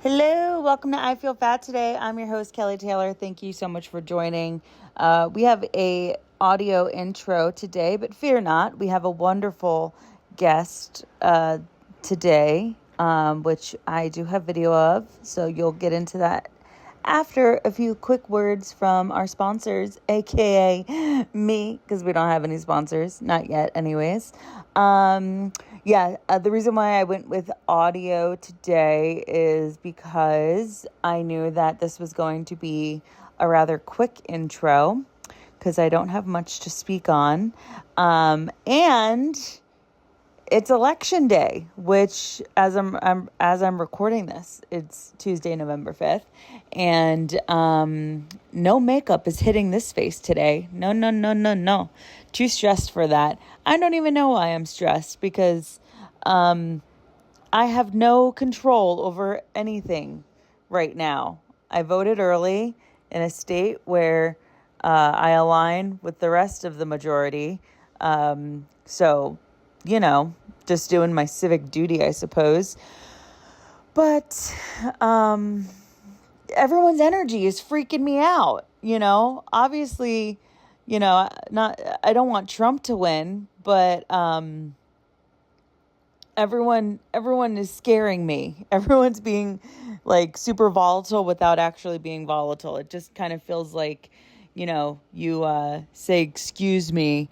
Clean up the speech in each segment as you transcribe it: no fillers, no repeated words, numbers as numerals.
Hello, welcome to I Feel Fat Today. I'm your host, Kelly Taylor. Thank you so much for joining. We have a audio intro today, but fear not, we have a wonderful guest today, which I do have video of, so you'll get into that after a few quick words from our sponsors, aka me, because we don't have any sponsors, not yet anyways. The reason why I went with audio today is because I knew that this was going to be a rather quick intro because I don't have much to speak on. And it's election day, which as I'm recording this, it's Tuesday, November 5th, and no makeup is hitting this face today. No. Too stressed for that. I don't even know why I'm stressed because I have no control over anything right now. I voted early in a state where I align with the rest of the majority. So, just doing my civic duty, I suppose. But everyone's energy is freaking me out, Obviously, I don't want Trump to win, but everyone is scaring me. Everyone's being like super volatile without actually being volatile. It just kind of feels like, you say excuse me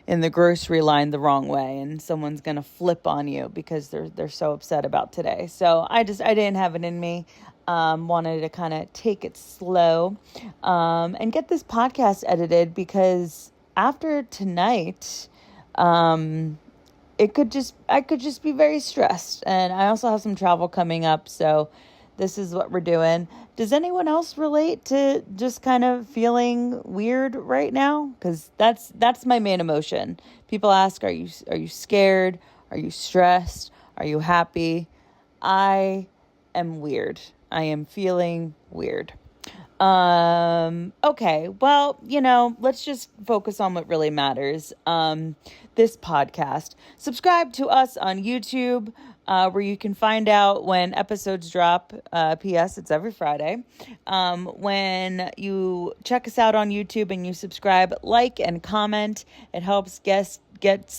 in the grocery line the wrong way and someone's going to flip on you because they're so upset about today. So I didn't have it in me. Wanted to kind of take it slow and get this podcast edited because after tonight, I could just be very stressed. And I also have some travel coming up. So this is what we're doing. Does anyone else relate to just kind of feeling weird right now? Because that's my main emotion. People ask, are you scared? Are you stressed? Are you happy? I am weird. I am feeling weird. Okay. Well, let's just focus on what really matters. This podcast. Subscribe to us on YouTube, where you can find out when episodes drop. P.S. It's every Friday. When you check us out on YouTube and you subscribe, like, and comment, it helps gets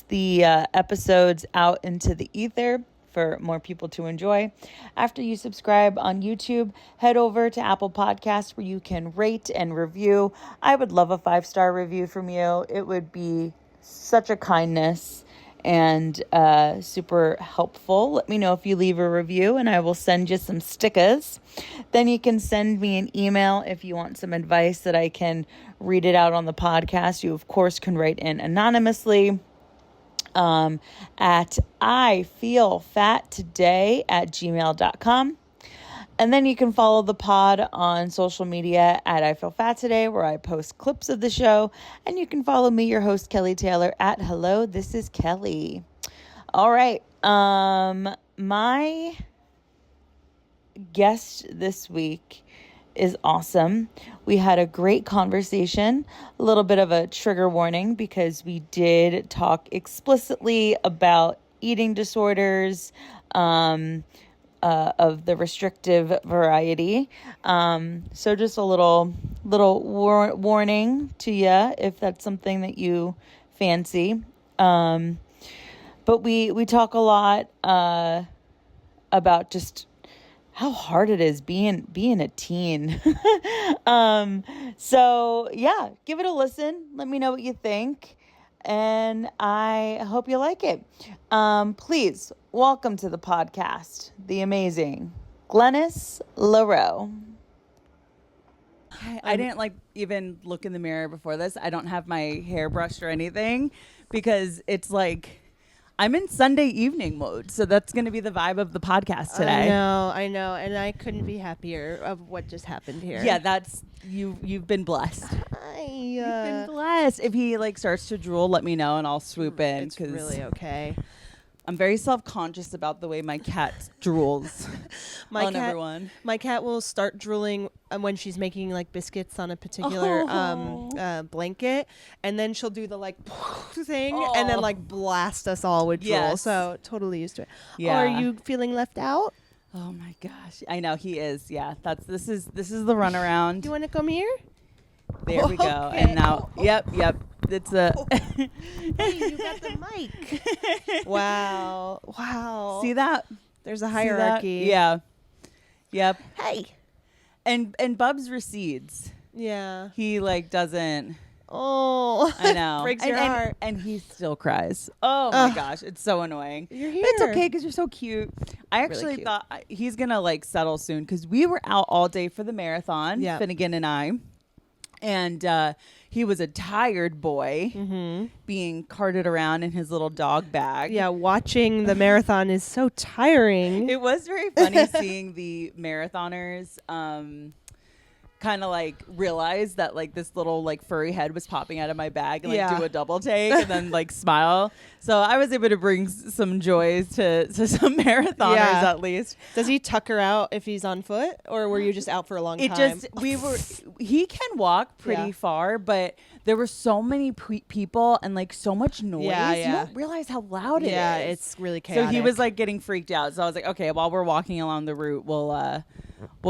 the episodes out into the ether for more people to enjoy. After you subscribe on YouTube, head over to Apple Podcasts where you can rate and review. I would love a 5-star review from you. It would be such a kindness and super helpful. Let me know if you leave a review and I will send you some stickers. Then you can send me an email if you want some advice that I can read it out on the podcast. You, of course, can write in anonymously at ifeelfattoday@gmail.com. And then you can follow the pod on social media at I Feel Fat Today, where I post clips of the show. And you can follow me, your host, Kelly Taylor, at Hello, This is Kelly. All right. My guest this week is awesome. We had a great conversation, a little bit of a trigger warning because we did talk explicitly about eating disorders, of the restrictive variety. So just a little warning to you if that's something that you fancy. But we talk a lot about just how hard it is being a teen. So yeah, give it a listen. Let me know what you think. And I hope you like it. Please welcome to the podcast, the amazing Glennis LaRoe. I didn't even look in the mirror before this. I don't have my hair brushed or anything because it's I'm in Sunday evening mode. So that's going to be the vibe of the podcast today. I know. And I couldn't be happier of what just happened here. Yeah, that's you've been blessed. You've been blessed. If he starts to drool, let me know and I'll swoop in. It's really okay. I'm very self-conscious about the way my cat drools on everyone. My cat will start drooling when she's making biscuits on a particular blanket, and then she'll do the thing and then blast us all with drool. Yes. So totally used to it. Yeah. Are you feeling left out? Oh my gosh. I know he is. Yeah. This is the runaround. You want to come here? There we go. Okay. And now yep. It's a Hey, you got the mic. Wow. See that? There's a See that? hierarchy. Yeah. Yep. Hey. And Bubs recedes. Yeah. He like doesn't. Oh. I know. Breaks your heart. And he still cries. Oh my gosh, it's so annoying. You're here. It's okay because you're so cute. I actually cute. thought he's gonna like settle soon because we were out all day for the marathon. Yeah. Finnegan and I, and he was a tired boy being carted around in his little dog bag. Yeah, watching the marathon is so tiring. It was very funny seeing the marathoners kind of like realize that like this little like furry head was popping out of my bag and like do a double take and then like smile. So I was able to bring some joys to some marathoners at least. Does he tuck her out if he's on foot, or were you just out for a long time? He can walk pretty far, but there were so many people and like so much noise. You don't realize how loud it is. Yeah, it's really chaotic. So he was like getting freaked out. So I was like, okay, while we're walking along the route, we'll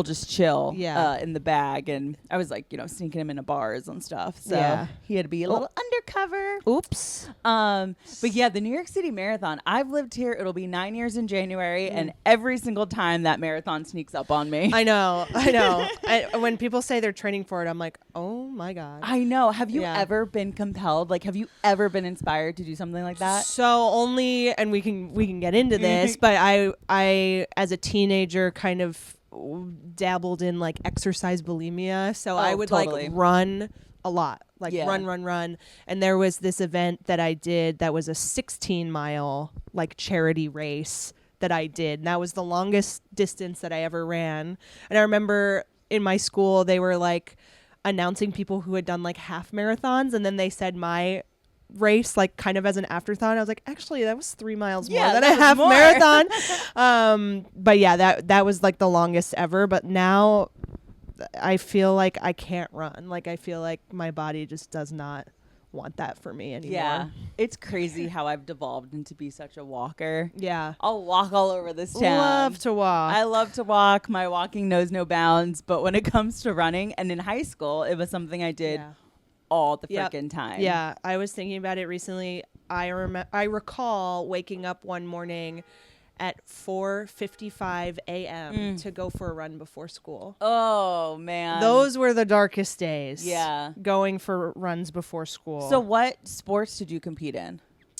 just chill in the bag. And I was like, sneaking him into bars and stuff. So he had to be a little undercover. Oops. But yeah, the New York City Marathon, I've lived here. It'll be 9 years in January. And every single time that marathon sneaks up on me. I know. When people say they're training for it, I'm like, oh my God. I know. Have you ever been compelled? Like, have you ever been inspired to do something like that? So only, and we can get into this, but I as a teenager kind of dabbled in like exercise bulimia. So I would like run a lot, like run. And there was this event that I did that was a 16-mile like charity race that I did. And that was the longest distance that I ever ran. And I remember in my school, they were like announcing people who had done like half marathons. And then they said my race like kind of as an afterthought. I was like, actually, that was 3 miles more than a half marathon. But yeah, that was like the longest ever. But now I feel like I can't run. Like I feel like my body just does not want that for me anymore. Yeah. It's crazy how I've devolved into be such a walker. Yeah. I'll walk all over this town. Love to walk. I love to walk. My walking knows no bounds. But when it comes to running, and in high school, it was something I did all the freaking time. Yeah. I was thinking about it recently. I recall waking up one morning at 4:55 a.m. to go for a run before school. Oh, man. Those were the darkest days. Yeah. Going for runs before school. So what sports did you compete in?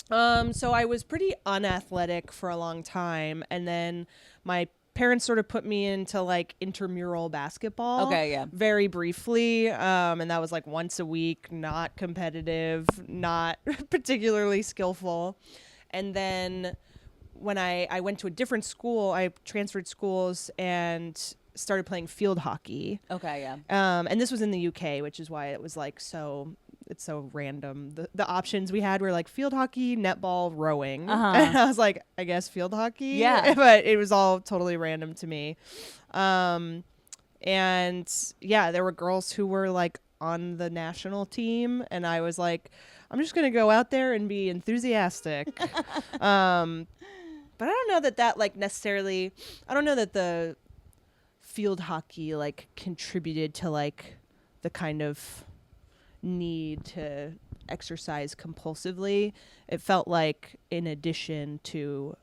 So I was pretty unathletic for a long time. And then my parents sort of put me into like intramural basketball. Okay, yeah. Very briefly. And that was like once a week, not competitive, not particularly skillful. And then when I went to a different school, I transferred schools and started playing field hockey. Okay, yeah. And this was in the UK, which is why it was like it's so random. The options we had were like field hockey, netball, rowing. And I was like, I guess field hockey. Yeah. But it was all totally random to me. And yeah, there were girls who were like on the national team. And I was like, I'm just going to go out there and be enthusiastic. But I don't know that like necessarily, I don't know that the field hockey like contributed to like the kind of need to exercise compulsively. It felt like in addition to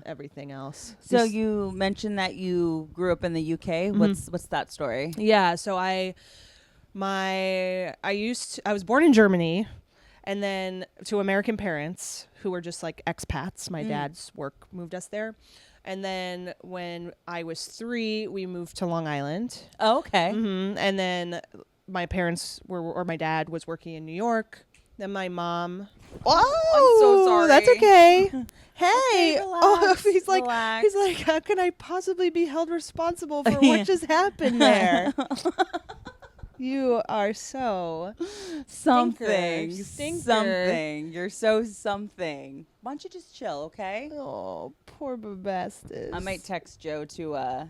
everything else. So you mentioned that you grew up in the UK. What's that story? Yeah, so I was born in Germany. And then to American parents who were just like expats. My dad's work moved us there. And then when I was 3, we moved to Long Island. Oh, okay. And then my parents my dad was working in New York. Then my mom. Oh, I'm so sorry. That's okay. Hey. Okay, relax, he's like, how can I possibly be held responsible for what just happened there? You are so something. Stinker. You're so something. Why don't you just chill, okay? Oh, poor Babastis. I might text Joe to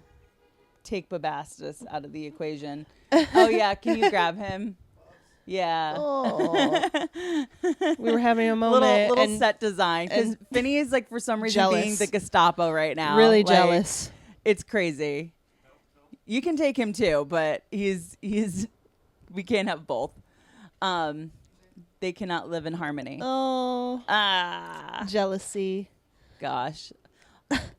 take Babastis out of the equation. Oh, yeah. Can you grab him? Yeah. Oh. We were having a moment. Little set design. Because Finny is, like, for some reason jealous. being the Gestapo right now. Really like, jealous. It's crazy. You can take him too, but he's we can't have both. They cannot live in harmony. Oh, jealousy. Gosh.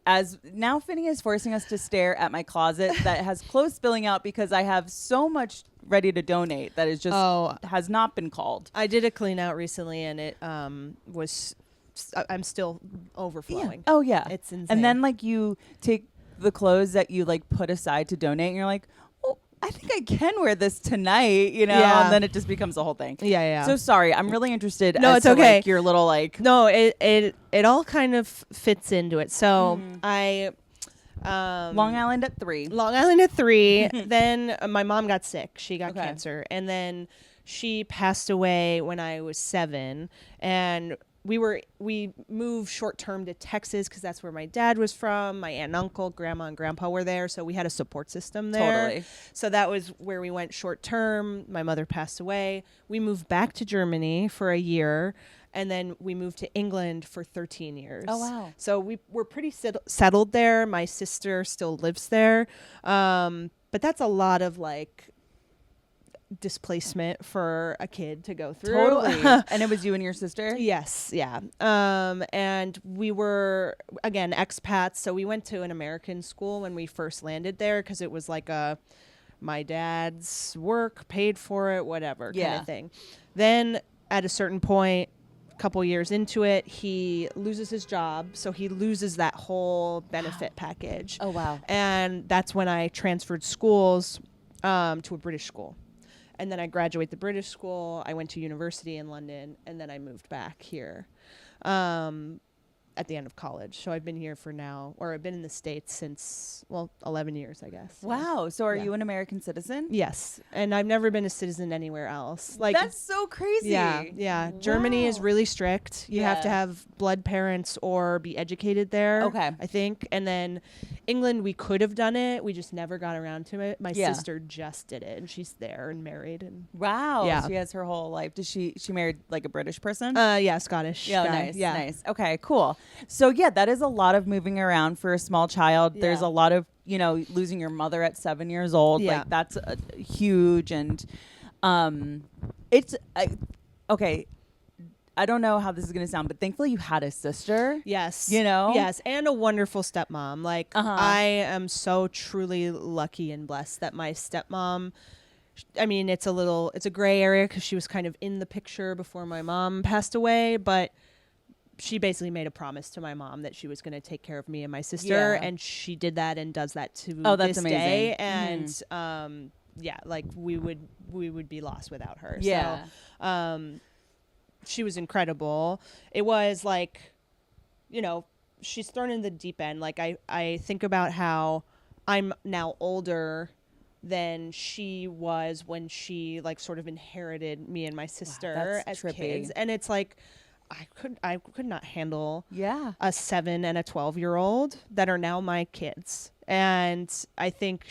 As now Finney is forcing us to stare at my closet that has clothes spilling out because I have so much ready to donate that is just has not been called. I did a clean out recently and it was I'm still overflowing. Yeah. Oh yeah. It's insane. And then like you take the clothes that you like put aside to donate and you're like, "Oh, I think I can wear this tonight," you know, and then it just becomes a whole thing. Yeah. So sorry, I'm really interested No, as it's to, okay. like, your little like No, it all kind of fits into it. So I Long Island at 3. Long Island at 3. Then my mom got sick. She got cancer. And then she passed away when I was 7. And we moved short term to Texas because that's where my dad was from. My aunt and uncle, grandma and grandpa were there. So we had a support system there. Totally. So that was where we went short term. My mother passed away. We moved back to Germany for a year. And then we moved to England for 13 years. Oh, wow. So we're pretty settled there. My sister still lives there. But that's a lot of like displacement for a kid to go through. Totally. And it was you and your sister? Yes. Yeah. And we were, again, expats. So we went to an American school when we first landed there because it was like my dad's work paid for it, whatever kind of thing. Then at a certain point, couple years into it, he loses his job, so he loses that whole benefit package. Oh wow. And that's when I transferred schools to a British school. And then I graduated the British school. I went to university in London, and then I moved back here at the end of college. So I've been here I've been in the States since, 11 years, I guess. Wow. So are you an American citizen? Yes. And I've never been a citizen anywhere else. Like, that's so crazy. Yeah. Yeah. Wow. Germany is really strict. You have to have blood parents or be educated there. Okay. I think. And then England, we could have done it. We just never got around to it. My sister just did it, and she's there and married. And wow. Yeah. She has her whole life. Does she married like a British person? Yeah, Scottish. Yeah, guy. nice. Yeah. Nice. Okay, cool. So yeah, that is a lot of moving around for a small child. Yeah. There's a lot of, losing your mother at 7 years old. Yeah. Like that's huge. And it's okay. I don't know how this is going to sound, but thankfully you had a sister. Yes. Yes. And a wonderful stepmom. Like, I am so truly lucky and blessed that my stepmom, I mean, it's a gray area because she was kind of in the picture before my mom passed away, but she basically made a promise to my mom that she was going to take care of me and my sister, and she did that and does that to this amazing. day. And like we would be lost without her. Yeah. So, she was incredible. It was like, she's thrown in the deep end. Like I think about how I'm now older than she was when she like sort of inherited me and my sister as trippy. Kids. And it's like, I could not handle a 7 and a 12-year-old that are now my kids. And I think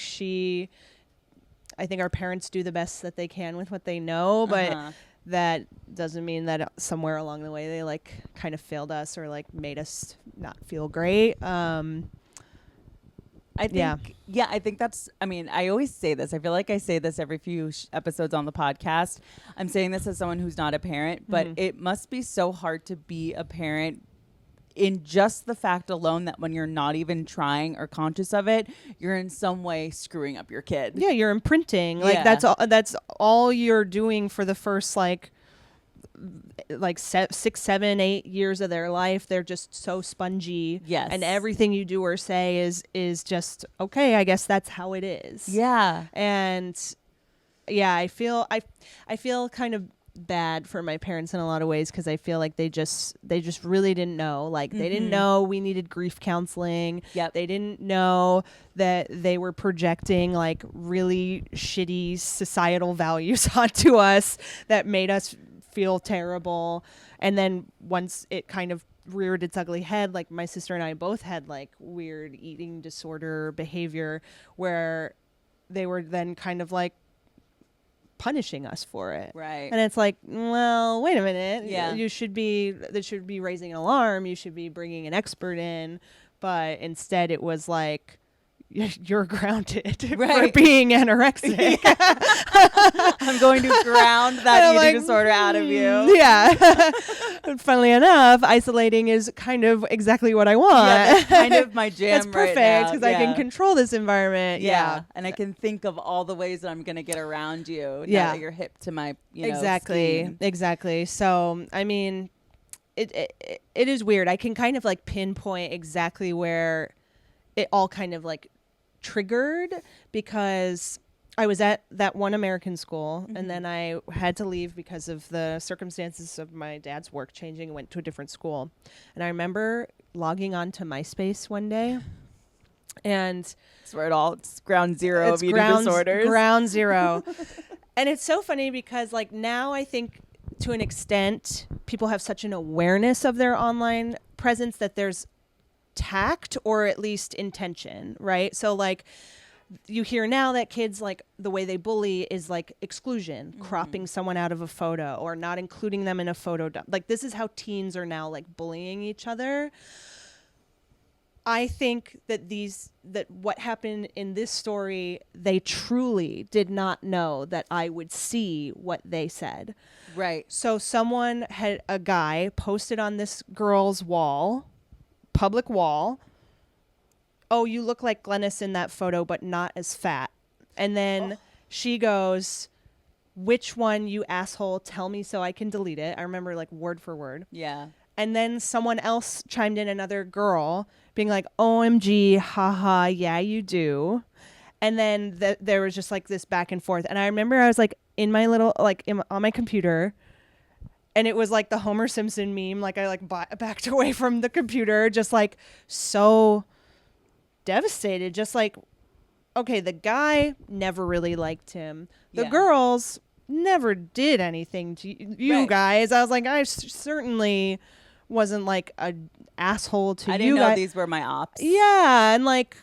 our parents do the best that they can with what they know, but that doesn't mean that somewhere along the way they like kind of failed us or like made us not feel great. I think that's, I always say this. I feel like I say this every few episodes on the podcast. I'm saying this as someone who's not a parent, but it must be so hard to be a parent in just the fact alone that when you're not even trying or conscious of it, you're in some way screwing up your kid. Yeah, you're imprinting. Like that's all you're doing for the first like 6, 7, 8 years of their life. They're just so spongy. Yes. And everything you do or say is just, okay, I guess that's how it is. Yeah. And yeah, I feel kind of bad for my parents in a lot of ways because I feel like they just really didn't know. Like they didn't know we needed grief counseling. Yep. They didn't know that they were projecting like really shitty societal values onto us that made us feel terrible. And then once it kind of reared its ugly head, like my sister and I both had like weird eating disorder behavior where they were then kind of like punishing us for it. Right. And it's like, well, wait a minute. Yeah. They should be raising an alarm. You should be bringing an expert in. But instead it was like, you're grounded Right. for being anorexic. I'm going to ground that eating disorder out of you. Yeah. And funnily enough, isolating is kind of exactly what I want. Yeah, that's kind of my jam. That's perfect because I can control this environment. Yeah. And I can think of all the ways that I'm going to get around you. Now that you're hip to my, scheme. Exactly. So, I mean, it is weird. I can kind of like pinpoint exactly where it all kind of like triggered, because I was at that one American school, and then I had to leave because of the circumstances of my dad's work changing and went to a different school. And I remember logging on to MySpace one day, and it's where it's ground zero of eating disorders. Ground zero. And it's so funny because like now I think to an extent people have such an awareness of their online presence that there's tact or at least intention, right? So like you hear now that kids, like the way they bully is like exclusion, cropping someone out of a photo or not including them in a photo dump. Like this is how teens are now like bullying each other. I think that what happened in this story, they truly did not know that I would see what they said. Right. So a guy posted on this girl's wall, public wall, "Oh, you look like Glennis in that photo, but not as fat." And then she goes, "Which one, you asshole? Tell me so I can delete it." I remember like word for word. Yeah. And then someone else chimed in, another girl, being like, "OMG, haha, yeah, you do." And then there was just like this back and forth. And I remember I was like in my little, on my computer, and it was like the Homer Simpson meme. Like I like backed away from the computer, just like so devastated. Just like, okay, the guy never really liked him. The girls never did anything to you guys. I was like, I certainly wasn't like an asshole to you. I didn't know these were my ops. Yeah, and like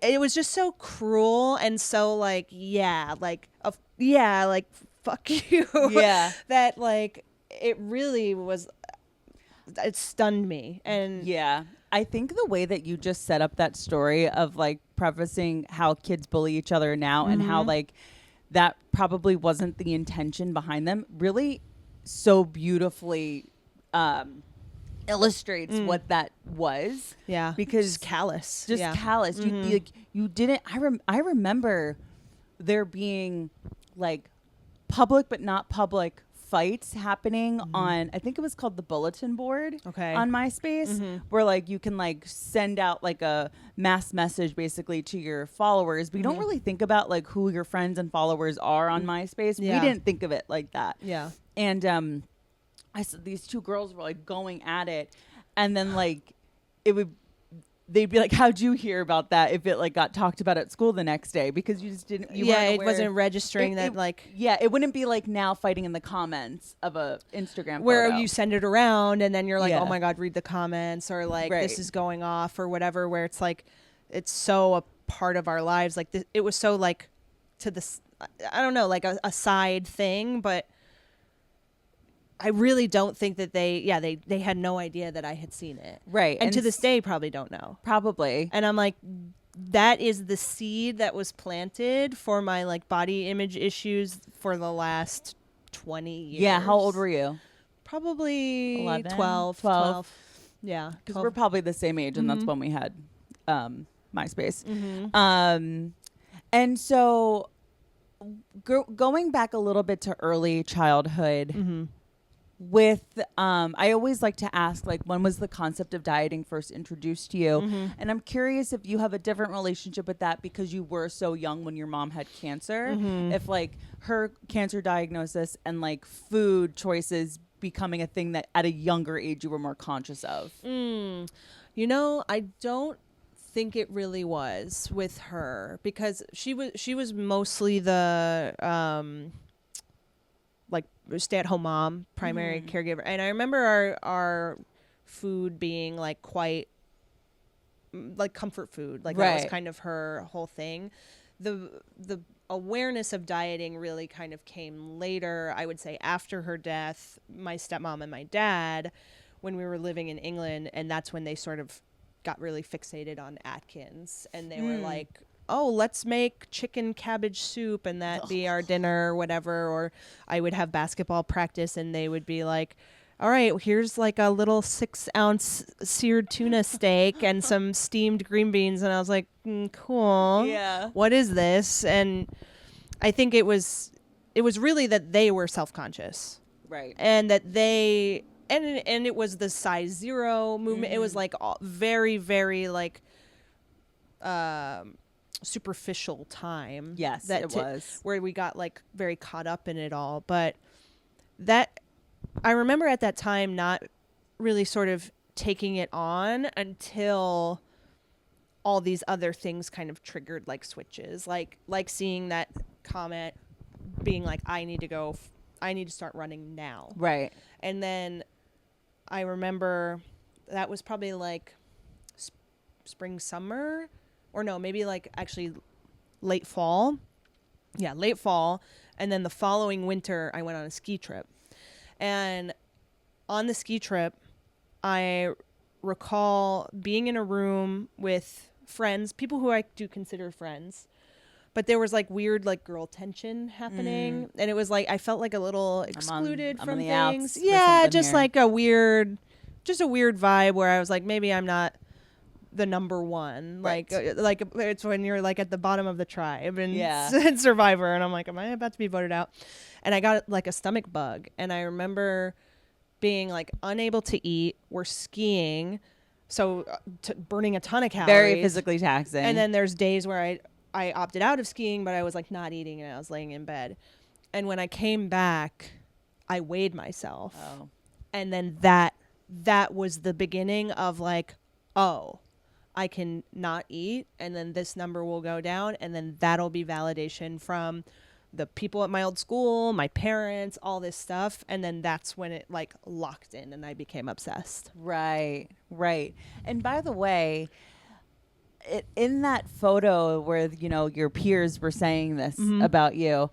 it was just so cruel and so like like fuck you. Yeah. That like it really was. It stunned me. And yeah, I think the way that you just set up that story of like prefacing how kids bully each other now and how like that probably wasn't the intention behind them really so beautifully illustrates what that was. Yeah, because just callous. Callous. You didn't. I remember there being like public but not public fights happening on, I think it was called the bulletin board on MySpace, where like you can like send out like a mass message basically to your followers, but you don't really think about like who your friends and followers are on MySpace. We didn't think of it like that. Yeah. And I said these two girls were like going at it, and then like they'd be like, "How'd you hear about that?" If it like got talked about at school the next day, because you just didn't. It wasn't registering that like. Yeah, it wouldn't be like now fighting in the comments of a Instagram where photo. You send it around and then you're like, "Oh my God, read the comments," or like this is going off or whatever. Where it's like, it's so a part of our lives. Like it was so like to this, I don't know, like a side thing, but. I really don't think that they had no idea that I had seen it. Right. And to this day, probably don't know. Probably. And I'm like, that is the seed that was planted for my like body image issues for the last 20 years. Yeah. How old were you? Probably 11, 12. Yeah. Because we're probably the same age, and that's when we had MySpace. And so going back a little bit to early childhood, with I always like to ask, like, when was the concept of dieting first introduced to you? And I'm curious if you have a different relationship with that because you were so young when your mom had cancer, if like her cancer diagnosis and like food choices becoming a thing that at a younger age you were more conscious of. You know, I don't think it really was with her, because she was mostly the like stay-at-home mom, primary caregiver. And I remember our food being like quite like comfort food. Like that was kind of her whole thing. The awareness of dieting really kind of came later, I would say after her death, my stepmom and my dad, when we were living in England, and that's when they sort of got really fixated on Atkins, and they were like, oh, let's make chicken cabbage soup and that be our dinner or whatever. Or I would have basketball practice and they would be like, all right, here's like a little 6-ounce seared tuna steak and some steamed green beans. And I was like, cool. Yeah. What is this? And I think it was really that they were self-conscious. Right. And that they, and it was the size 0 movement. It was like very, very like, superficial time. Yes, it was. Where we got like very caught up in it all. But that, I remember at that time not really sort of taking it on until all these other things kind of triggered like switches, like seeing that comment being like, I need to start running now. Right. And then I remember that was probably like spring, summer, or no, maybe like actually late fall. Yeah, late fall. And then the following winter, I went on a ski trip. And on the ski trip, I recall being in a room with friends, people who I do consider friends. But there was like weird like girl tension happening. And it was like I felt like a little excluded from things. Yeah, just here. Like a weird vibe where I was like, maybe I'm not the number one. Right. Like it's when you're like at the bottom of the tribe and Survivor, and I'm like, am I about to be voted out? And I got like a stomach bug, and I remember being like unable to eat. We're skiing, so burning a ton of calories, very physically taxing. And then there's days where I opted out of skiing, but I was like not eating and I was laying in bed. And when I came back, I weighed myself. Oh. And then that was the beginning of like, oh, I can not eat, and then this number will go down, and then that'll be validation from the people at my old school, my parents, all this stuff. And then that's when it like locked in and I became obsessed. Right. And by the way, in that photo where, you know, your peers were saying this about you,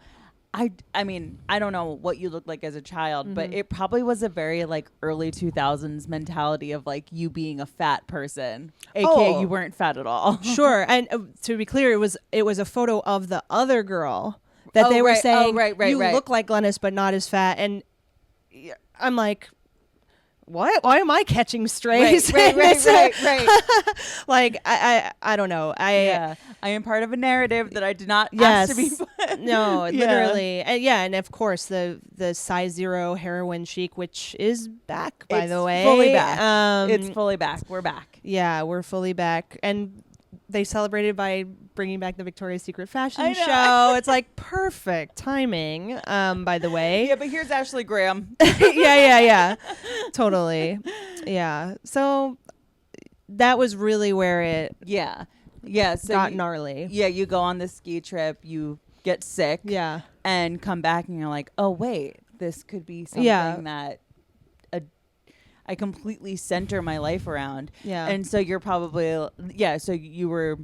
I mean, I don't know what you looked like as a child, but it probably was a very like early 2000s mentality of like you being a fat person, aka you weren't fat at all. Sure. And to be clear, it was a photo of the other girl that they were saying, you look like Glennis, but not as fat. And I'm like, what? Why am I catching strays? Right. Like, I don't know. I am part of a narrative that I did not ask to be put. No, literally. And of course, the size 0 heroin chic, which is back, by the way. Fully back. It's fully back. We're back. Yeah, we're fully back. And they celebrated by bringing back the Victoria's Secret fashion show. It's like perfect timing, by the way. Yeah, but here's Ashley Graham. Yeah. Totally. Yeah. So that was really where it so got gnarly. Yeah, you go on this ski trip, you get sick. Yeah. And come back and you're like, oh, wait, this could be something that I completely center my life around. Yeah. And so you're probably, so you were,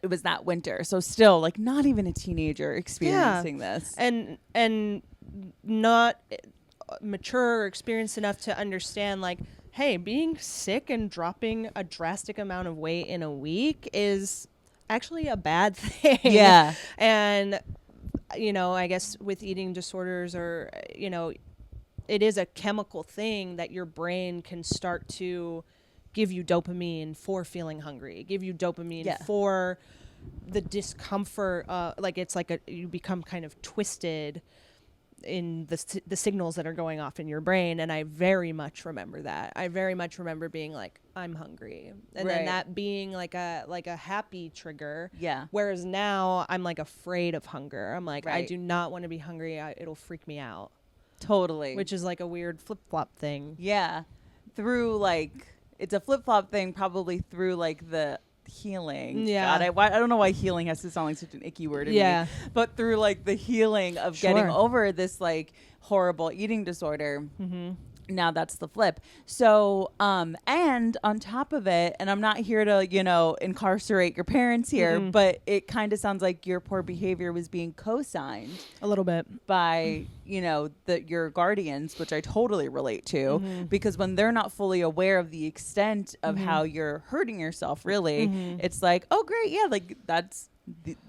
it was that winter. So still like not even a teenager experiencing this. And not mature or experienced enough to understand like, hey, being sick and dropping a drastic amount of weight in a week is actually a bad thing. Yeah. And, you know, I guess with eating disorders or, you know, it is a chemical thing that your brain can start to give you dopamine for feeling hungry, give you dopamine for the discomfort. Like it's like you become kind of twisted in the signals that are going off in your brain. And I very much remember that. I very much remember being like, I'm hungry. And then that being like a happy trigger. Yeah. Whereas now I'm like afraid of hunger. I'm like, I do not want to be hungry. It'll freak me out. Totally. Which is like a weird flip-flop thing. Yeah. Through like, it's a flip-flop thing probably through like the healing. Yeah. God, I don't know why healing has to sound like such an icky word to me. But through like the healing of getting over this like horrible eating disorder. now that's the flip. So, and on top of it, and I'm not here to, incarcerate your parents here, but it kind of sounds like your poor behavior was being co-signed A little bit. by, your guardians, which I totally relate to, because when they're not fully aware of the extent of how you're hurting yourself, really, it's like, oh, great. Yeah. Like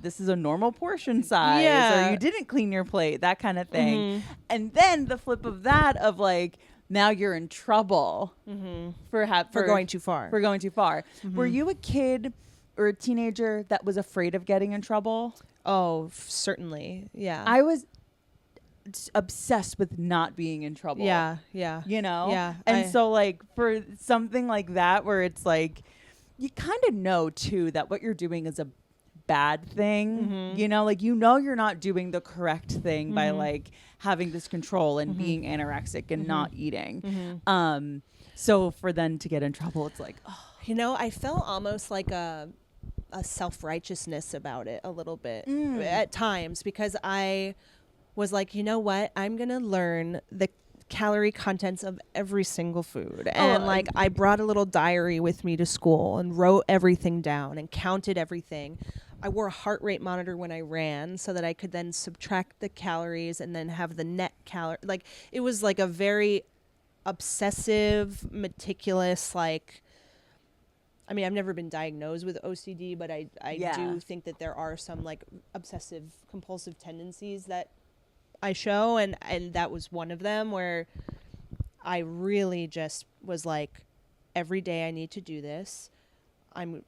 this is a normal portion size, or you didn't clean your plate, that kind of thing. And then the flip of that of like, now you're in trouble for going too far. For going too far. Were you a kid or a teenager that was afraid of getting in trouble? Oh, certainly. Yeah. I was obsessed with not being in trouble. Yeah. Yeah. And so like for something like that where it's like you kind of know too that what you're doing is a bad thing, like you're not doing the correct thing by like having this control and being anorexic and not eating. So for them to get in trouble, it's like, I felt almost like a self-righteousness about it a little bit at times, because I was like, you know what, I'm gonna learn the calorie contents of every single food. And like I brought a little diary with me to school and wrote everything down and counted everything. I wore a heart rate monitor when I ran so that I could then subtract the calories and then have the net calorie. Like it was like a very obsessive, meticulous, like, I mean, I've never been diagnosed with OCD, but I do think that there are some like obsessive compulsive tendencies that I show. And that was one of them where I really just was like, every day I need to do this.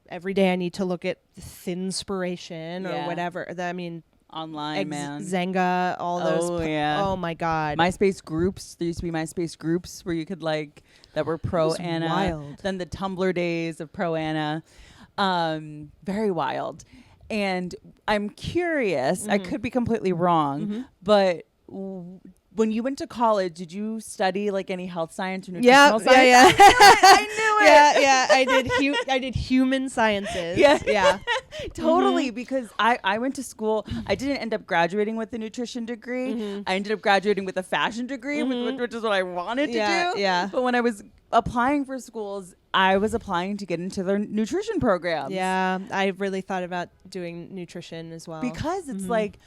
Every day I need to look at Thinspiration or whatever. I mean, online, man. Zenga, all those. Oh my God. MySpace groups. There used to be MySpace groups where you could like, that were pro Anna. Wild. Then the Tumblr days of pro Anna. Very wild. And I'm curious, I could be completely wrong, but when you went to college, did you study like any health science or nutritional science? Yeah. I knew it. Yeah. I did human sciences. Yeah. Totally. Because I went to school. I didn't end up graduating with a nutrition degree. I ended up graduating with a fashion degree, which is what I wanted to do. Yeah. But when I was applying for schools, I was applying to get into their nutrition programs. Yeah. I really thought about doing nutrition as well. Because it's like,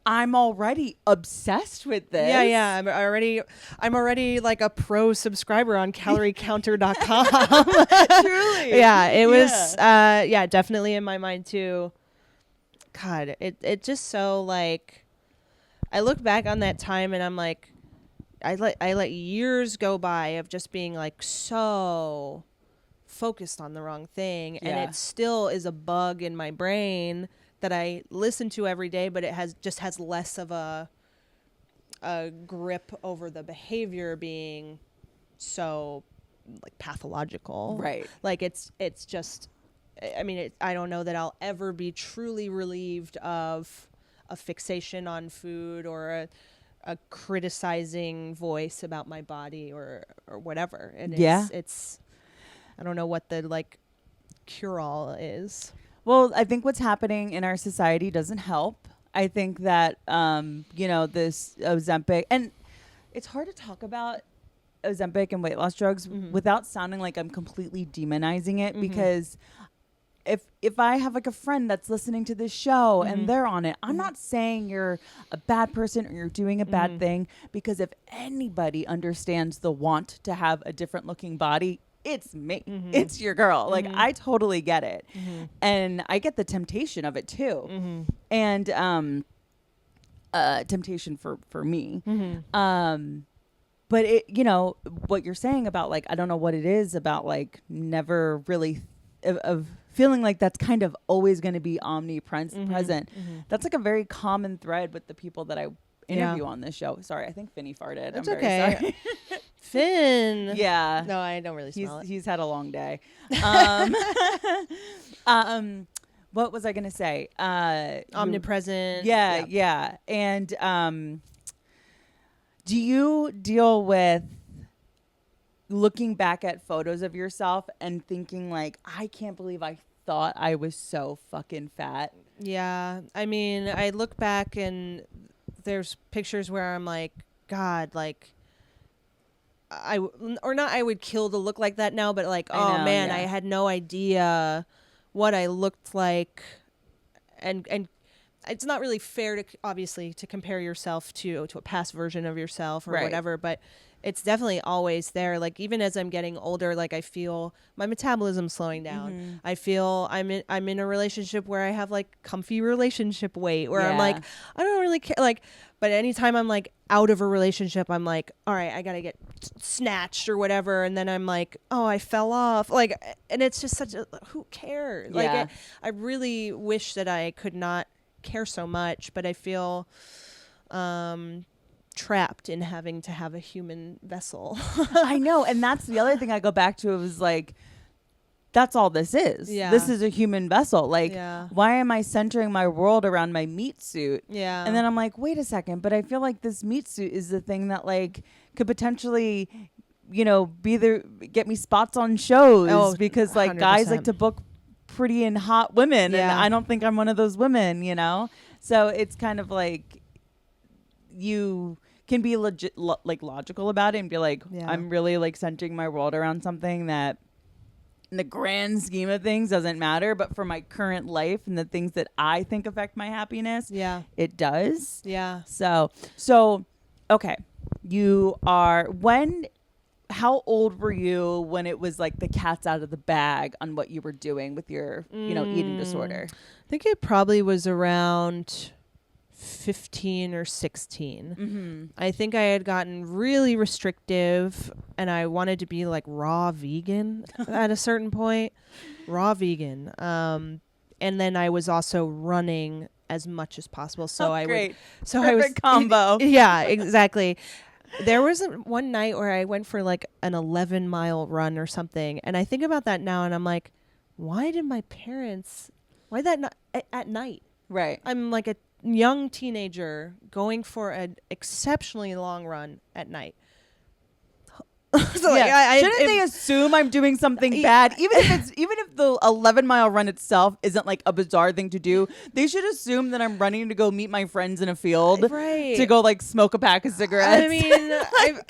I'm already obsessed with this. Yeah. I'm already like a pro subscriber on caloriecounter.com. Truly. Yeah, it was definitely in my mind too. God, it just so like, I look back on that time and I'm like, I let years go by of just being like so focused on the wrong thing, and it still is a bug in my brain that I listen to every day, but it has less of a grip over the behavior being so like pathological. Right. Like it's just, I mean, I don't know that I'll ever be truly relieved of a fixation on food or a criticizing voice about my body or whatever. And it's I don't know what the like cure-all is. Well, I think what's happening in our society doesn't help. I think that, this Ozempic, and it's hard to talk about Ozempic and weight loss drugs without sounding like I'm completely demonizing it, because if I have like a friend that's listening to this show and they're on it, I'm not saying you're a bad person or you're doing a bad thing, because if anybody understands the want to have a different looking body, it's me. It's your girl. Like, I totally get it. And I get the temptation of it too. And temptation for me. But it, what you're saying about like, I don't know what it is about like never really of feeling like that's kind of always going to be omnipresent. That's like a very common thread with the people that I interview on this show. Sorry, I think Finny farted. It's I'm okay. very sorry. Finn. Yeah. No, I don't really smell it. He's had a long day. What was I going to say? Omnipresent. Yeah. And do you deal with looking back at photos of yourself and thinking like, I can't believe I thought I was so fucking fat? Yeah. I mean, I look back and there's pictures where I'm like, God, like, I would kill to look like that now, but like, oh know, man, yeah. I had no idea what I looked like. And it's not really fair to obviously to compare yourself to a past version of yourself or Right. whatever, but it's definitely always there. Like even as I'm getting older, like I feel my metabolism slowing down. I feel I'm in a relationship where I have like comfy relationship weight where I'm like, I don't really care. Like, but anytime I'm like out of a relationship, I'm like, all right, I gotta get snatched or whatever, and then I'm like, oh, I fell off. Like, and it's just such a who cares? Yeah. Like, I really wish that I could not care so much, but I feel trapped in having to have a human vessel. I know, and that's the other thing I go back to. It was like, that's all this is. Yeah. This is a human vessel. Like, Yeah. why am I centering my world around my meat suit? Yeah. And then I'm like, wait a second, but I feel like this meat suit is the thing that like could potentially, you know, get me spots on shows because like 100%. guys like to book pretty and hot women, and Yeah. I don't think I'm one of those women, you know. So it's kind of like you can be legit like logical about it and be like, Yeah. I'm really like centering my world around something that in the grand scheme of things doesn't matter, but for my current life and the things that I think affect my happiness, Yeah. it does. Yeah. So okay, how old were you when it was like the cat's out of the bag on what you were doing with your eating disorder? I think it probably was around 15 or 16. Mm-hmm. I think I had gotten really restrictive and I wanted to be like raw vegan at a certain point. Raw vegan. And then I was also running as much as possible. So Great. I Perfect combo. Yeah, exactly. There was one night where I went for like an 11-mile run or something. And I think about that now and I'm like, why that not at night? Right. I'm like a young teenager going for an exceptionally long run at night. So yeah. Shouldn't they assume I'm doing something bad? Even if the 11-mile run itself isn't like a bizarre thing to do, they should assume that I'm running to go meet my friends in a field, right? To go like smoke a pack of cigarettes. I mean,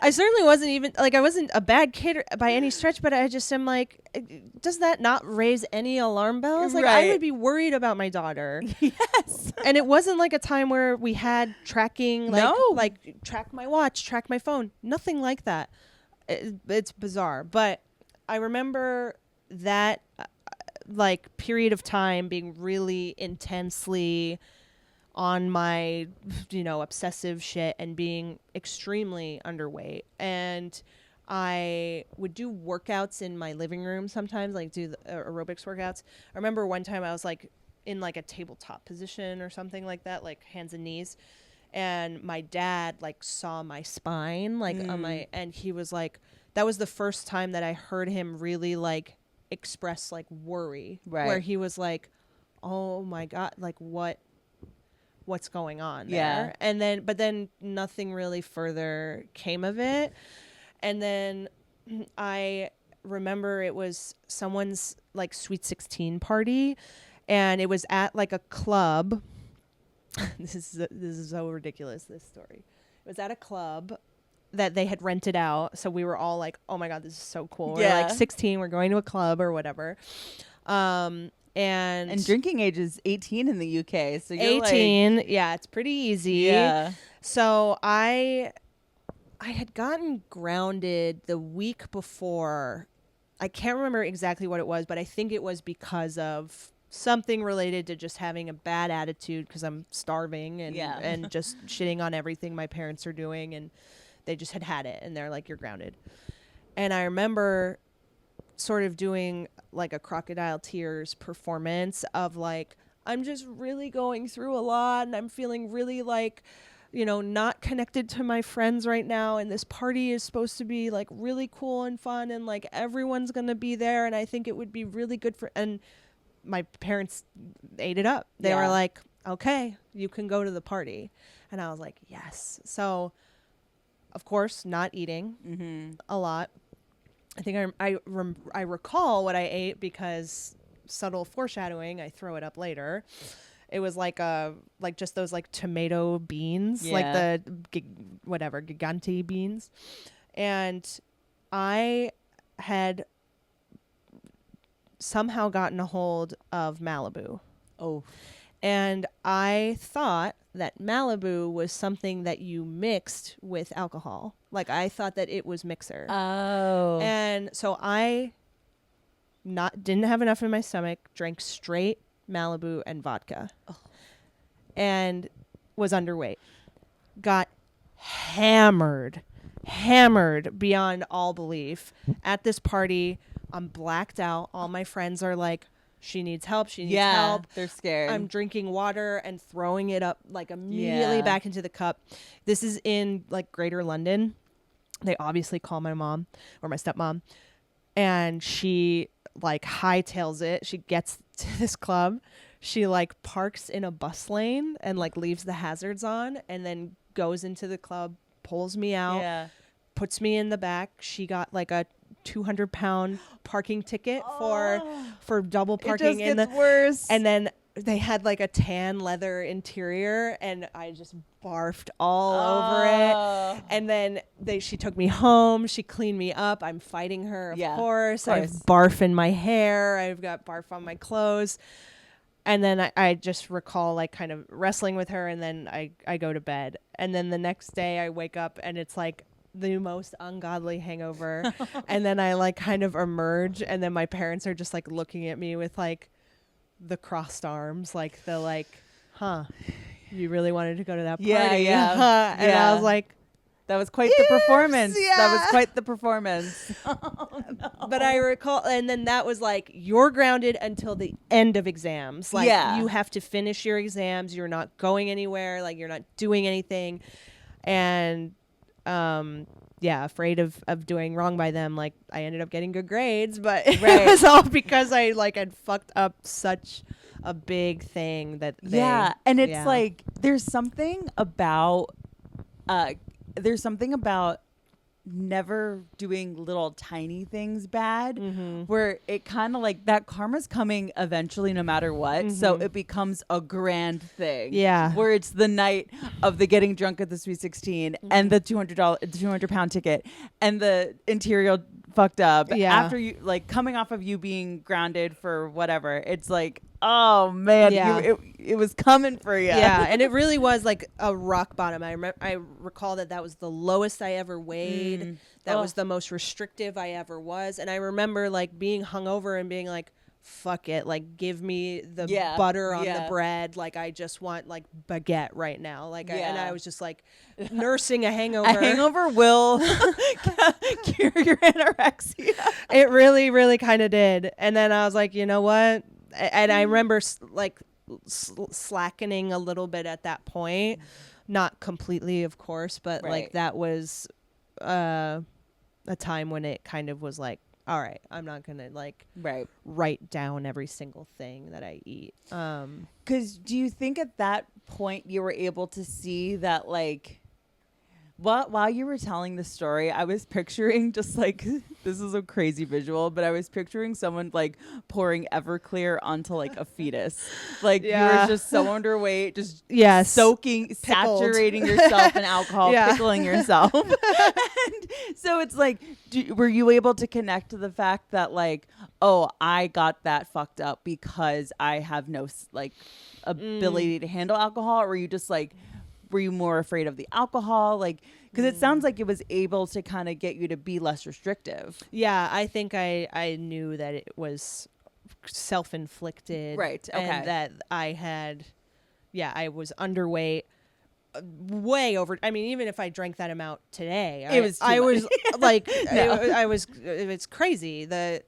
I certainly wasn't even like I wasn't a bad kid by any stretch, but I just am like, does that not raise any alarm bells? Like I would be worried about my daughter. Yes. And it wasn't like a time where we had tracking, like, No. like track my watch, track my phone, nothing like that. It's bizarre, but I remember that like period of time being really intensely on my, obsessive shit and being extremely underweight. And I would do workouts in my living room sometimes, like do the aerobics workouts. I remember one time I was like in like a tabletop position or something like that, like hands and knees. And my dad like saw my spine like on my, and he was like, that was the first time that I heard him really like express like worry, right? Where he was like, oh my God, like what's going on there? Yeah. And then, but then nothing really further came of it. And then I remember it was someone's like Sweet 16 party and it was at like a club. This is so ridiculous, this story. It was at a club that they had rented out. So we were all like, oh my God, this is so cool. Yeah. We're like 16, we're going to a club or whatever. And drinking age is 18 in the UK. So you're 18. like, yeah, it's pretty easy. Yeah. So I had gotten grounded the week before. I can't remember exactly what it was, but I think it was because of something related to just having a bad attitude because I'm starving and just shitting on everything my parents are doing, and they just had it and they're like, you're grounded. And I remember sort of doing like a crocodile tears performance of like, I'm just really going through a lot and I'm feeling really like, not connected to my friends right now, and this party is supposed to be like really cool and fun and like everyone's gonna be there and I think it would be really good and my parents ate it up. They were like, okay, you can go to the party. And I was like, yes. So, of course, not eating a lot. I think I recall what I ate because subtle foreshadowing, I throw it up later. It was like just those like tomato beans, like the gigante beans. And I had somehow gotten a hold of Malibu. Oh. And I thought that Malibu was something that you mixed with alcohol. Like, I thought that it was mixer. Oh. And so I didn't have enough in my stomach, drank straight Malibu and vodka. Oh. And was underweight. Got hammered beyond all belief at this party. I'm blacked out. All my friends are like, she needs help. She needs help. They're scared. I'm drinking water and throwing it up like immediately back into the cup. This is in like Greater London. They obviously call my mom or my stepmom, and she like hightails it. She gets to this club. She like parks in a bus lane and like leaves the hazards on, and then goes into the club, pulls me out, puts me in the back. She got like a 200-pound parking ticket for double parking. It just gets worse. And then they had like a tan leather interior, and I just barfed all over it. And then she took me home. She cleaned me up. I'm fighting her, of course. I have barf in my hair. I've got barf on my clothes. And then I just recall like kind of wrestling with her, and then I go to bed. And then the next day I wake up and it's like the most ungodly hangover. And then I like kind of emerge, and then my parents are just like looking at me with like the crossed arms, like the like, huh, you really wanted to go to that party? Yeah. And I was like, that was quite the performance. That was quite the performance. Oh, no. But I recall, and then that was like, you're grounded until the end of exams. Like, you have to finish your exams. You're not going anywhere. Like, you're not doing anything. And, afraid of doing wrong by them. Like, I ended up getting good grades, but it was all because I like had fucked up such a big thing that and it's like there's something about never doing little tiny things bad, where it kind of like that karma's coming eventually no matter what. So it becomes a grand thing. Yeah. Where it's the night of the getting drunk at the Sweet 16 and the £200 ticket and the interior fucked up. After you like coming off of you being grounded for whatever, it's like, oh man, it was coming for you. Yeah, and it really was like a rock bottom. I recall that was the lowest I ever weighed. That was the most restrictive I ever was. And I remember like being hungover and being like, fuck it, like give me the butter on the bread. Like I just want like baguette right now. Like and I was just like nursing a hangover. A hangover will cure your anorexia. It really, really kind of did. And then I was like, you know what? And I remember like slackening a little bit at that point, not completely, of course, but like that was a time when it kind of was like, all right, I'm not gonna like write down every single thing that I eat. 'Cause do you think at that point you were able to see that like? While you were telling the story, I was picturing just like, this is a crazy visual, but I was picturing someone like pouring Everclear onto like a fetus. Like you were just so underweight, just soaking, pickled. Saturating yourself in alcohol, pickling yourself. And so it's like, were you able to connect to the fact that like, oh, I got that fucked up because I have no like ability to handle alcohol? Or were you just like, were you more afraid of the alcohol? Like, because it sounds like it was able to kind of get you to be less restrictive. Yeah, I think I knew that it was self-inflicted. Right, okay. And that I had, I was underweight. Way over. I mean, even if I drank that amount today, it's crazy. The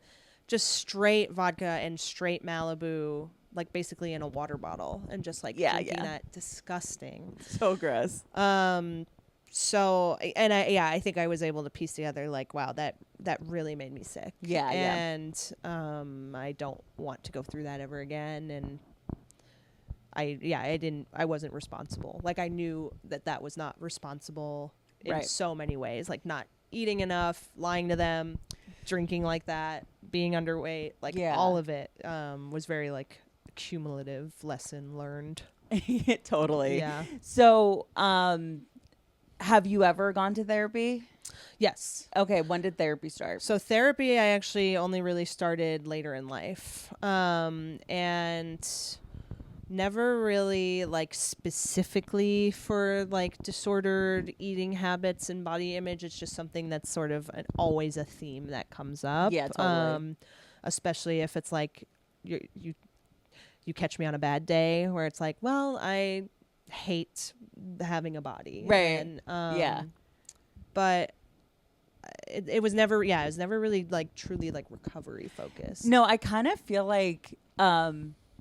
just straight vodka and straight Malibu, like basically in a water bottle, and just like drinking that. Disgusting. So gross. So and I think I was able to piece together like, wow, that really made me sick. And I don't want to go through that ever again. And I wasn't responsible. Like I knew that was not responsible in so many ways, like not eating enough, lying to them, drinking like that, being underweight, like all of it was very like cumulative lesson learned. Totally. Yeah. So, have you ever gone to therapy? Yes. Okay, when did therapy start? So therapy, I actually only really started later in life, and never really like specifically for like disordered eating habits and body image. It's just something that's sort of always a theme that comes up. Yeah, totally. Especially if it's like you catch me on a bad day where it's like, well, I hate having a body, Right. And Yeah. but it was never really like truly like recovery focused. No, I kind of feel like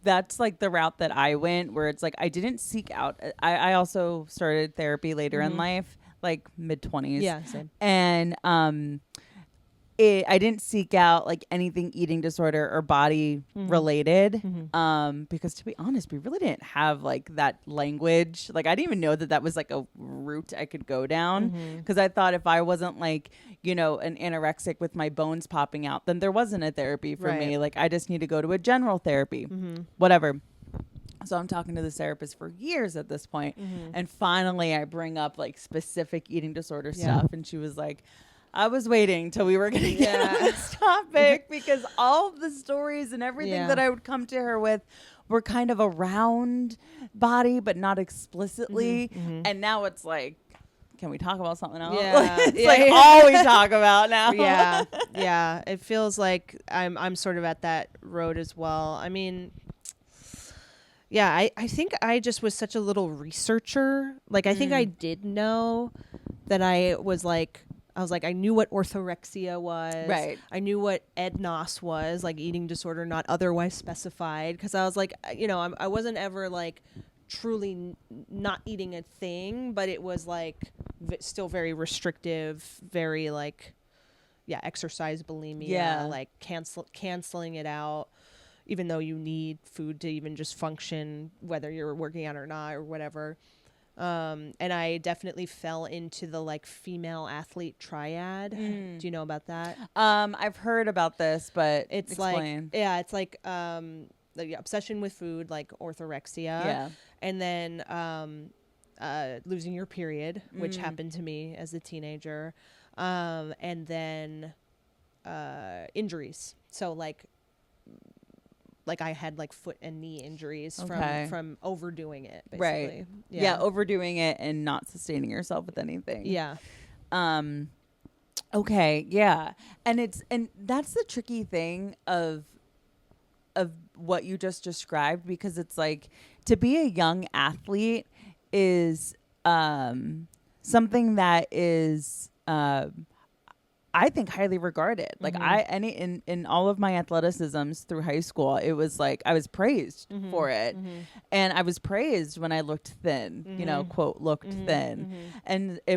that's like the route that I went, where it's like I didn't seek out. I also started therapy later in life, like mid-20s. Yeah, same. And I didn't seek out like anything eating disorder or body related, because to be honest, we really didn't have like that language. Like I didn't even know that was like a route I could go down, because I thought if I wasn't like, you know, an anorexic with my bones popping out, then there wasn't a therapy for me. Like I just need to go to a general therapy, whatever. So I'm talking to this therapist for years at this point, and finally I bring up like specific eating disorder stuff, and she was like, I was waiting till we were going to get on this topic, because all of the stories and everything that I would come to her with were kind of around body, but not explicitly. And now it's like, can we talk about something else? Yeah. It's like all we talk about now. Yeah. It feels like I'm sort of at that road as well. I mean, yeah, I think I just was such a little researcher. Like, I think I did know that I was like, I knew what orthorexia was. Right. I knew what EDNOS was, like eating disorder not otherwise specified. Because I was like, you know, I wasn't ever like truly not eating a thing, but it was like still very restrictive, very like, exercise bulimia, like canceling it out, even though you need food to even just function, whether you're working out or not or whatever. And I definitely fell into the like female athlete triad. Do you know about that? I've heard about this, but It's explain. it's like the obsession with food, like orthorexia, and then losing your period, which happened to me as a teenager, and then injuries. So like I had like foot and knee injuries from overdoing it, basically. Right. Yeah, overdoing it and not sustaining yourself with anything. Yeah. Okay, yeah. And that's the tricky thing of what you just described, because it's like, to be a young athlete is something that is I think highly regarded. Like in all of my athleticisms through high school, it was like I was praised for it. And I was praised when I looked thin, you know, quote, looked thin.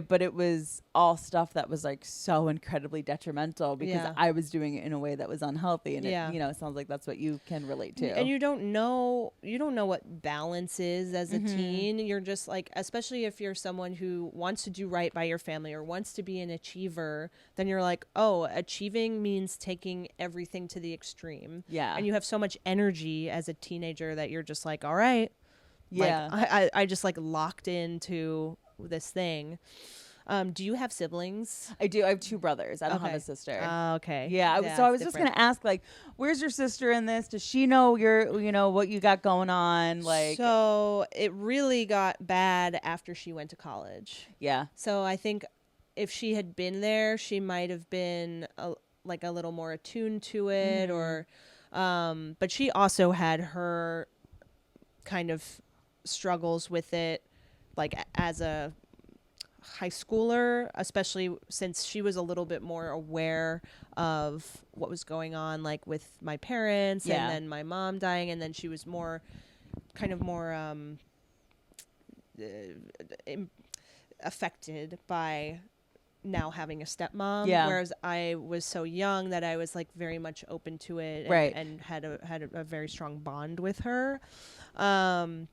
But it was all stuff that was like so incredibly detrimental, because I was doing it in a way that was unhealthy. And it, you know, it sounds like that's what you can relate to. And you don't know what balance is as a teen. You're just like, especially if you're someone who wants to do right by your family or wants to be an achiever, then you're like, oh, achieving means taking everything to the extreme. Yeah. And you have so much energy as a teenager that you're just like, all right. Yeah. Like, I just like locked into this thing. Do you have siblings? I do. I have two brothers. I don't have a sister. Okay. Yeah. So I was just going to ask, like, where's your sister in this? Does she know what you got going on? Like, so it really got bad after she went to college. Yeah. So I think if she had been there, she might have been a little more attuned to it, or, but she also had her kind of struggles with it, like as a high schooler, especially since she was a little bit more aware of what was going on, like with my parents and then my mom dying, and then she was more affected by now having a stepmom, whereas I was so young that I was like very much open to it, and had a very strong bond with her. And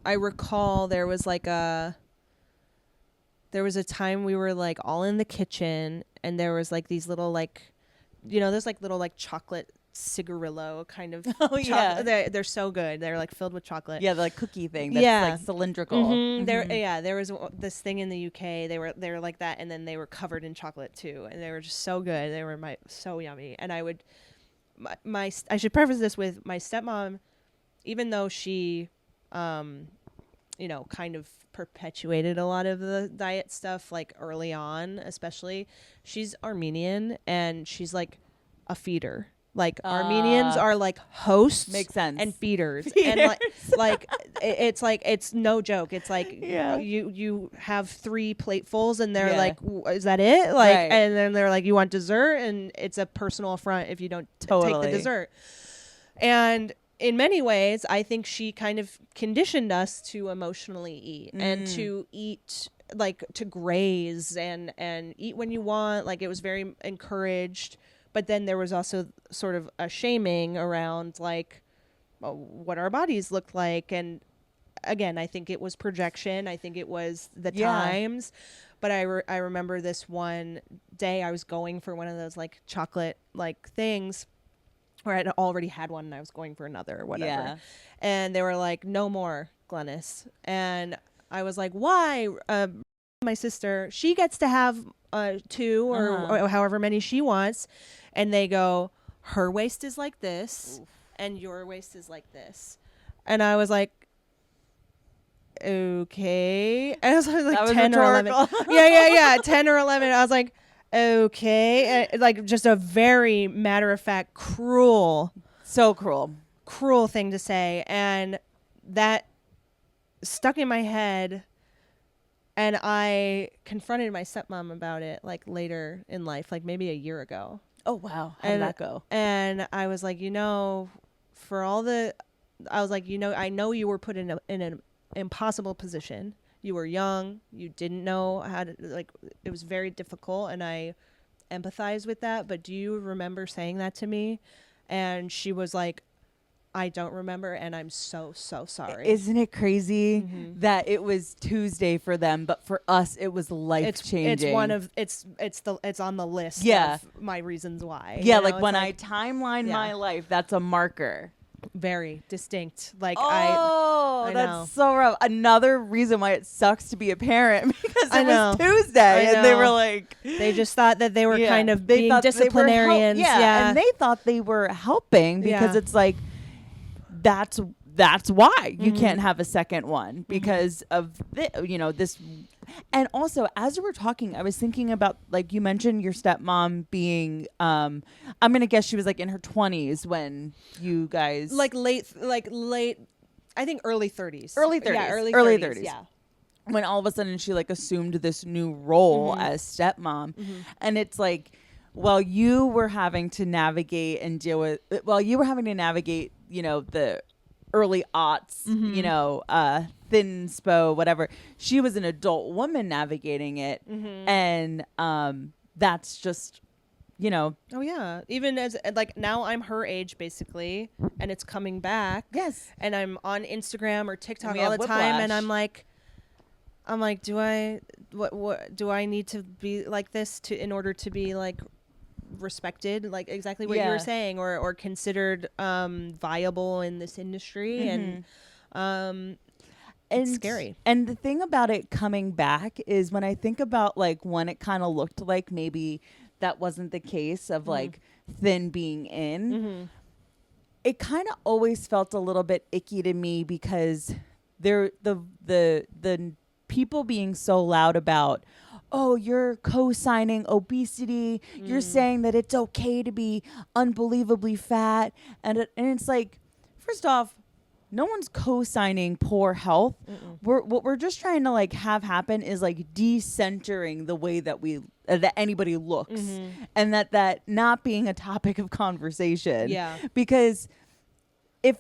I recall there was a time we were like all in the kitchen, and there was like these little like, you know, there's like little like chocolate cigarillo kind of yeah, they're so good. They're like filled with chocolate. yeah, the like cookie thing that's like cylindrical. There was this thing in the UK. They were like that, and then they were covered in chocolate too, and they were just so good. They were so yummy. And I would I should preface this with my stepmom, even though she you know, kind of perpetuated a lot of the diet stuff like early on, especially. She's Armenian, and she's like a feeder. Like Armenians are like hosts, makes sense, and feeders. And it's no joke. It's like you have 3 platefuls, and they're like, is that it? Like, and then they're like, you want dessert, and it's a personal affront if you don't take the dessert. And in many ways, I think she kind of conditioned us to emotionally eat and to eat, like to graze and eat when you want. Like it was very encouraged. But then there was also sort of a shaming around like what our bodies looked like. And again, I think it was projection. I think it was the times. But I remember this one day I was going for one of those like chocolate like things, or I'd already had one and I was going for another or whatever. Yeah. And they were like, no more, Glennis. And I was like, why? My sister, she gets to have 2 or however many she wants. And they go, her waist is like this. Oof. And your waist is like this. And I was like, okay. And I was like 10 or 11. Yeah. 10 or 11. I was like, okay. And, like just a very matter of fact, cruel thing to say. And that stuck in my head. And I confronted my stepmom about it like later in life, like maybe a year ago. Oh, wow. How did that go? And I was like, you know, I was like, you know, I know you were put in an impossible position. You were young. You didn't know how to, like, it was very difficult. And I empathize with that. But do you remember saying that to me? And she was like, I don't remember, and I'm so sorry. Isn't it crazy that it was Tuesday for them, but for us it was life changing? It's one of it's on the list of my reasons why. Yeah, like when I timeline my life, that's a marker. Very distinct. Like I that's so rough. Another reason why it sucks to be a parent, because it was Tuesday and they were like, they just thought that they were kind of being disciplinarians. And they thought they were helping because it's like, that's why you can't have a second one, because of this. And also, as you were talking, I was thinking about, like, you mentioned your stepmom being I'm gonna guess she was like in her 20s when you guys like late I think early 30s. Early 30s. Yeah. When all of a sudden she like assumed this new role as stepmom. And it's like, while you were having to navigate and deal with, the early aughts, thin spo, whatever, she was an adult woman navigating it. And that's just, oh yeah, even as like now I'm her age basically, and it's coming back. Yes. And I'm on Instagram or TikTok all the time, and I'm like, do I need to be like this in order to be like respected, like exactly what you were saying, or considered viable in this industry? And it's scary. And the thing about it coming back is, when I think about like when it kind of looked like maybe that wasn't the case of like thin being in, it kind of always felt a little bit icky to me, because the people being so loud about, oh, you're co-signing obesity. You're saying that it's okay to be unbelievably fat. And it's like, first off, no one's co-signing poor health. What we're just trying to like have happen is like decentering the way that that anybody looks, and that not being a topic of conversation. Yeah. Because if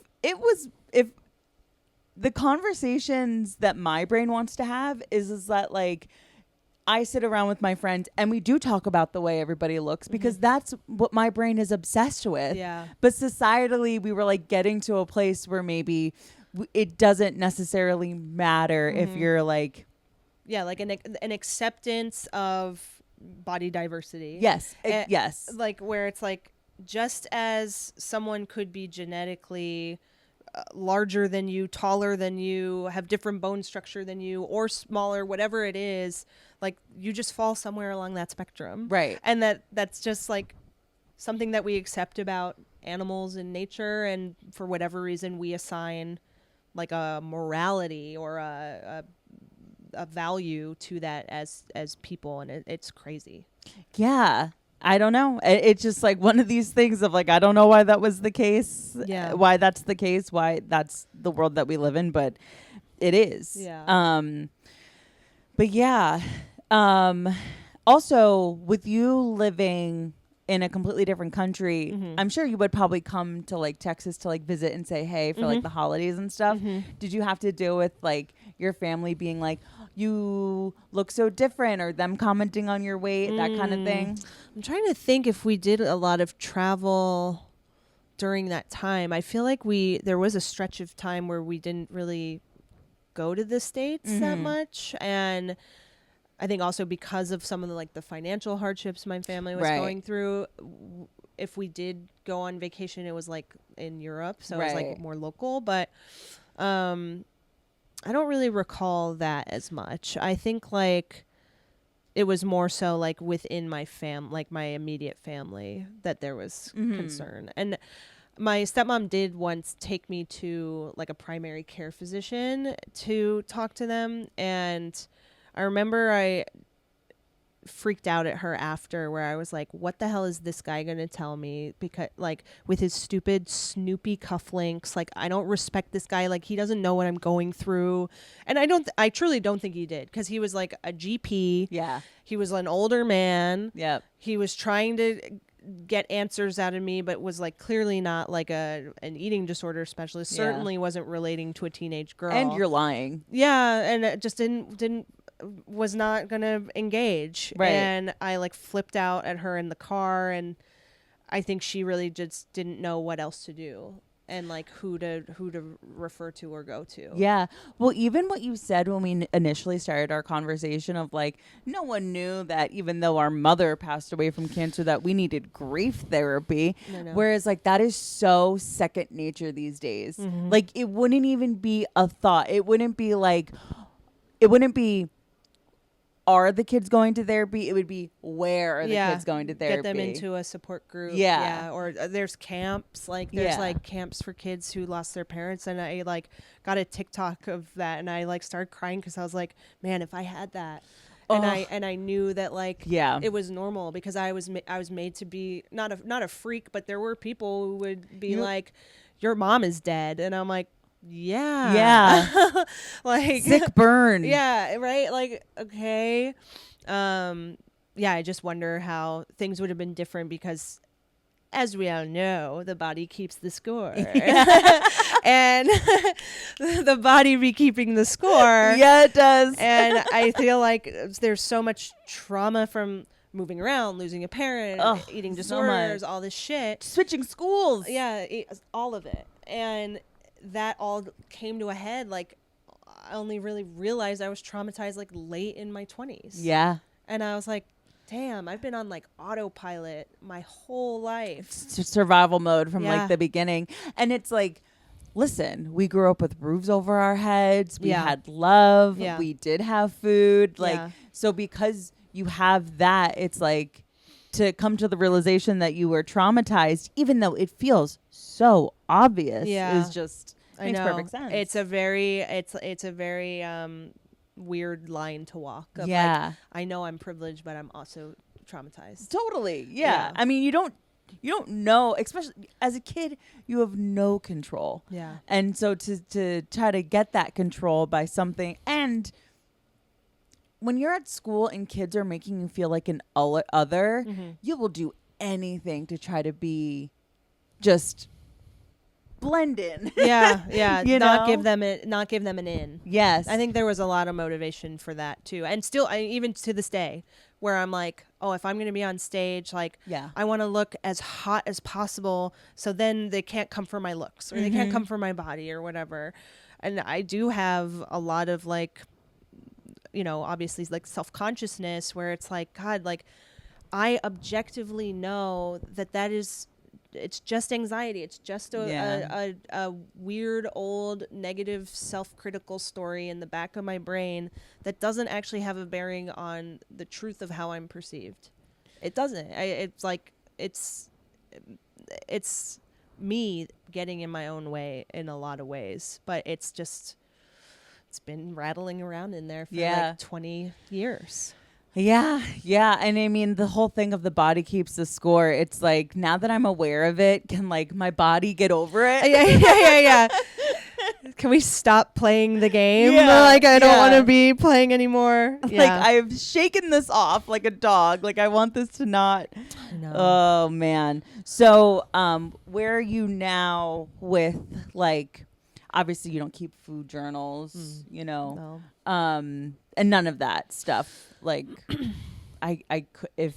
the conversations that my brain wants to have is that like, I sit around with my friends and we do talk about the way everybody looks, because that's what my brain is obsessed with. Yeah. But societally, we were like getting to a place where maybe it doesn't necessarily matter if you're like, like an acceptance of body diversity. Yes. Yes. Like where it's like, just as someone could be genetically larger than you, taller than you, have different bone structure than you, or smaller, whatever it is, like you just fall somewhere along that spectrum. Right. And that's just like something that we accept about animals in nature, and for whatever reason we assign like a morality or a value to that as people, and it's crazy. Yeah. I don't know. It's just like one of these things of like, I don't know why that was the case. Yeah. Why that's the case. Why that's the world that we live in. But it is. Yeah. But yeah. Also, with you living in a completely different country, I'm sure you would probably come to like Texas to like visit and say hey for like the holidays and stuff. Did you have to deal with like your family being like, you look so different, or them commenting on your weight, that kind of thing? I'm trying to think if we did a lot of travel during that time. I feel like there was a stretch of time where we didn't really go to the States that much, and I think also because of some of the financial hardships my family was going through, if we did go on vacation, it was like in Europe, so it was like more local. But I don't really recall that as much. I think like it was more so like within my my immediate family that there was concern. And my stepmom did once take me to like a primary care physician to talk to them, and I remember I freaked out at her after, where I was like, what the hell is this guy going to tell me? Because like with his stupid Snoopy cufflinks, like I don't respect this guy. Like he doesn't know what I'm going through. And I truly don't think he did, because he was like a GP. Yeah. He was an older man. Yep. He was trying to get answers out of me, but was like clearly not like an eating disorder specialist. Yeah. Certainly wasn't relating to a teenage girl. And you're lying. Yeah. And it just was not gonna engage. Right. And I like flipped out at her in the car, and I think she really just didn't know what else to do, and like who to refer to or go to. Yeah. Well, even what you said when we initially started our conversation of like, no one knew that even though our mother passed away from cancer, that we needed grief therapy. No. Whereas like that is so second nature these days. Like it wouldn't even be a thought. It wouldn't be, are the kids going to therapy? It would be, where are the kids going to therapy? Get them into a support group. Yeah. Or there's camps. Like there's like camps for kids who lost their parents. And I like got a TikTok of that, and I like started crying because I was like, man, if I had that. And I knew that like it was normal, because I was made to be not a freak, but there were people who would be like, your mom is dead. And I'm like, yeah. Like sick burn. Yeah, right. Like, okay. I just wonder how things would have been different, because as we all know, the body keeps the score. And the body be keeping the score. Yeah, it does. And I feel like there's so much trauma from moving around, losing a parent, eating disorders, all this shit. Switching schools. Yeah, all of it. And that all came to a head. Like I only really realized I was traumatized like late in my 20s. Yeah. And I was like, damn, I've been on like autopilot my whole life. Survival mode from like the beginning. And it's like, listen, we grew up with roofs over our heads. We had love. Yeah. We did have food. Like, so because you have that, it's like to come to the realization that you were traumatized, even though it feels so obvious, is just makes perfect sense. It's a very weird line to walk. Of like, I know I'm privileged, but I'm also traumatized. Totally. Yeah. I mean, you don't know, especially as a kid, you have no control. Yeah. And so to try to get that control by something, and when you're at school and kids are making you feel like an other, you will do anything to try to be just blend in. Yeah. You not know? give them an in. Yes. I think there was a lot of motivation for that too. And still, even to this day, where I'm like, oh, if I'm going to be on stage, like, I want to look as hot as possible, so then they can't come for my looks, or they can't come for my body, or whatever. And I do have a lot of like, you know, obviously like self-consciousness, where it's like, God, like I objectively know that is it's just anxiety. It's just a weird old negative self-critical story in the back of my brain that doesn't actually have a bearing on the truth of how I'm perceived. It doesn't. It's like it's me getting in my own way in a lot of ways, but it's been rattling around in there for like 20 years. Yeah. And I mean, the whole thing of the body keeps the score. It's like, now that I'm aware of it, can like my body get over it? Yeah. Can we stop playing the game? Like, I don't want to be playing anymore. Like, I've shaken this off like a dog. Like, I want this to not. No. Oh, man. So, where are you now with, like, obviously you don't keep food journals, you know, and none of that stuff. Like, I could, if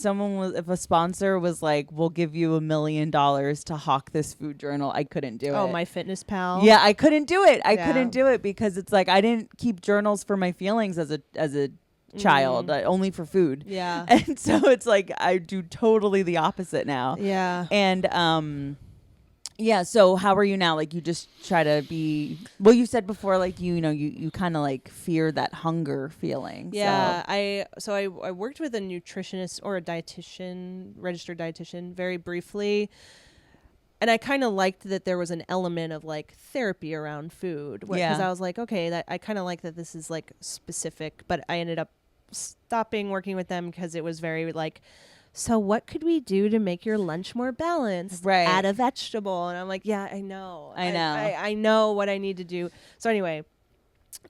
a sponsor was like, we'll give you $1 million to hawk this food journal, I couldn't do it. Oh, My Fitness Pal. Yeah, I couldn't do it. I couldn't do it because it's like, I didn't keep journals for my feelings as a child, only for food. Yeah. And so it's like, I do totally the opposite now. Yeah. And, yeah. So how are you now? Like, you just try to be, well, you said before, like, you kind of like fear that hunger feeling. Yeah. So I worked with a nutritionist or a dietitian, registered dietitian, very briefly. And I kind of liked that there was an element of like therapy around food. Because I was like, okay, that I kind of like that this is like specific, but I ended up stopping working with them because it was very like, so what could we do to make your lunch more balanced? Right. Add a vegetable. And I'm like, yeah, I know. I know what I need to do. So anyway,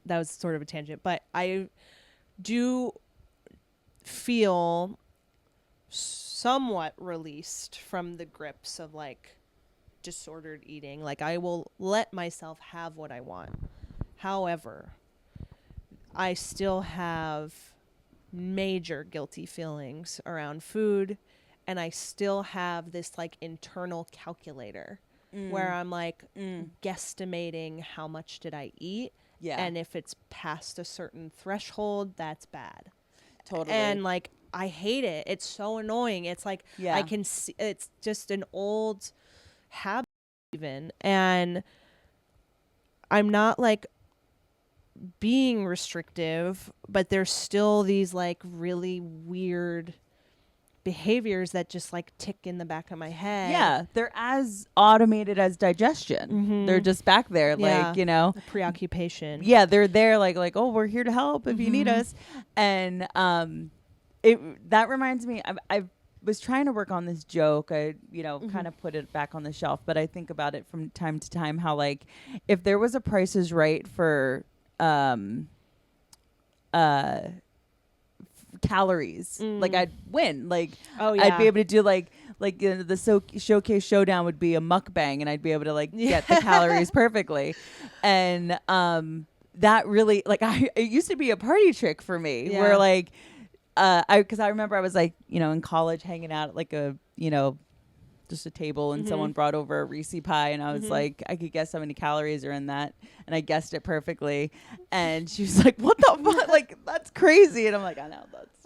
that was sort of a tangent, but I do feel somewhat released from the grips of like disordered eating. Like, I will let myself have what I want. However, I still have major guilty feelings around food, and I still have this like internal calculator where I'm like guesstimating how much did I eat, and if it's past a certain threshold, that's bad. Totally. And like, I hate it. It's so annoying. It's like, I can see it's just an old habit even, and I'm not like being restrictive, but there's still these like really weird behaviors that just like tick in the back of my head. Yeah, they're as automated as digestion. They're just back there, like, you know, a preoccupation. Yeah, they're there, like, oh, we're here to help if you need us. And that reminds me, I was trying to work on this joke. I, kind of put it back on the shelf, but I think about it from time to time how, like, if there was a Price is Right for calories, like, I'd win. Like, I'd be able to do like the showcase showdown would be a mukbang, and I'd be able to like get the calories perfectly. And that really, like, it used to be a party trick for me, where like because I remember I was like, in college hanging out at like a just a table, and someone brought over a Reese pie, and I was like, I could guess how many calories are in that, and I guessed it perfectly. And she was like, what the fuck? Like, that's crazy. And I'm like, I know,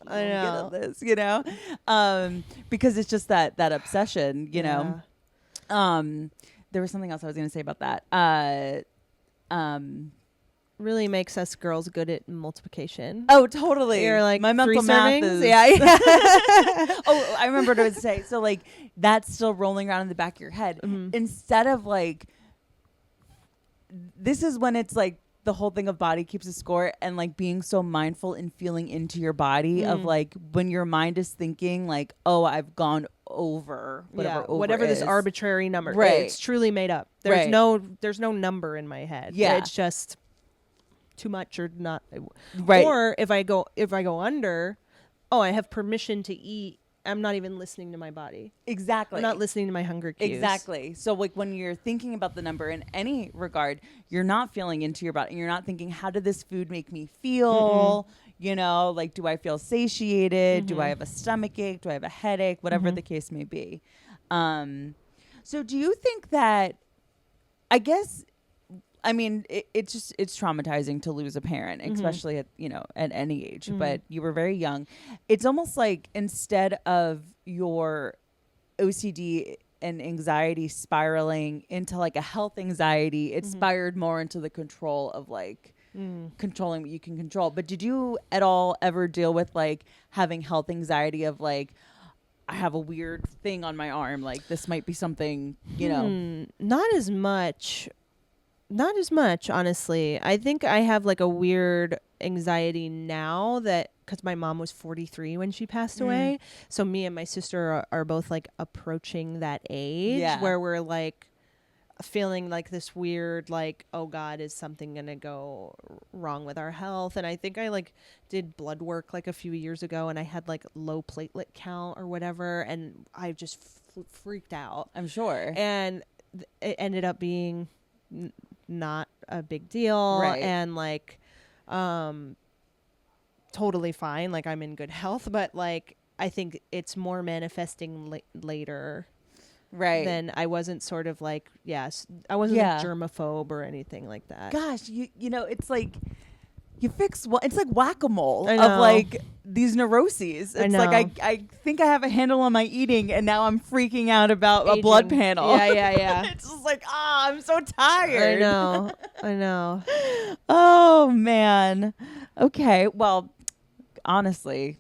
I know this, because it's just that obsession, there was something else I was going to say about that. Really makes us girls good at multiplication. Oh, totally. You're like, my mental math is. Yeah. Oh, I remember what I would say. So like, that's still rolling around in the back of your head. Instead of like, this is when it's like the whole thing of body keeps a score, and like being so mindful and feeling into your body of like, when your mind is thinking like, oh, I've gone over whatever this arbitrary number. Right. It's truly made up. There's no number in my head. Yeah. It's just too much or not. Right. Or if I go under, I have permission to eat. I'm not even listening to my body. Exactly. I'm not listening to my hunger cues. Exactly. So like, when you're thinking about the number in any regard, you're not feeling into your body. You're not thinking, how did this food make me feel? Like, do I feel satiated? Do I have a stomach ache? Do I have a headache? Whatever the case may be. So do you think that, I guess, I mean, it's traumatizing to lose a parent, especially at any age, but you were very young. It's almost like, instead of your OCD and anxiety spiraling into like a health anxiety, it spiraled more into the control of like controlling what you can control. But did you at all ever deal with like having health anxiety of like, I have a weird thing on my arm, like this might be something, you know? Not as much, honestly. I think I have like a weird anxiety now that because my mom was 43 when she passed away. So me and my sister are both like approaching that age where we're like feeling like this weird, like, oh God, is something going to go wrong with our health? And I think I like did blood work like a few years ago and I had like low platelet count or whatever. And I just freaked out. I'm sure. And it ended up being not a big deal. Right. And like, totally fine. Like I'm in good health, but like, I think it's more manifesting later. Right. Then I wasn't sort of like, I wasn't like germaphobe or anything like that. Gosh, you know, it's like you fix it's like whack-a-mole of like these neuroses. It's like I think I have a handle on my eating and now I'm freaking out about Aging. a blood panel. Yeah. It's just like, I'm so tired. I know. Oh man. Okay. Well, honestly,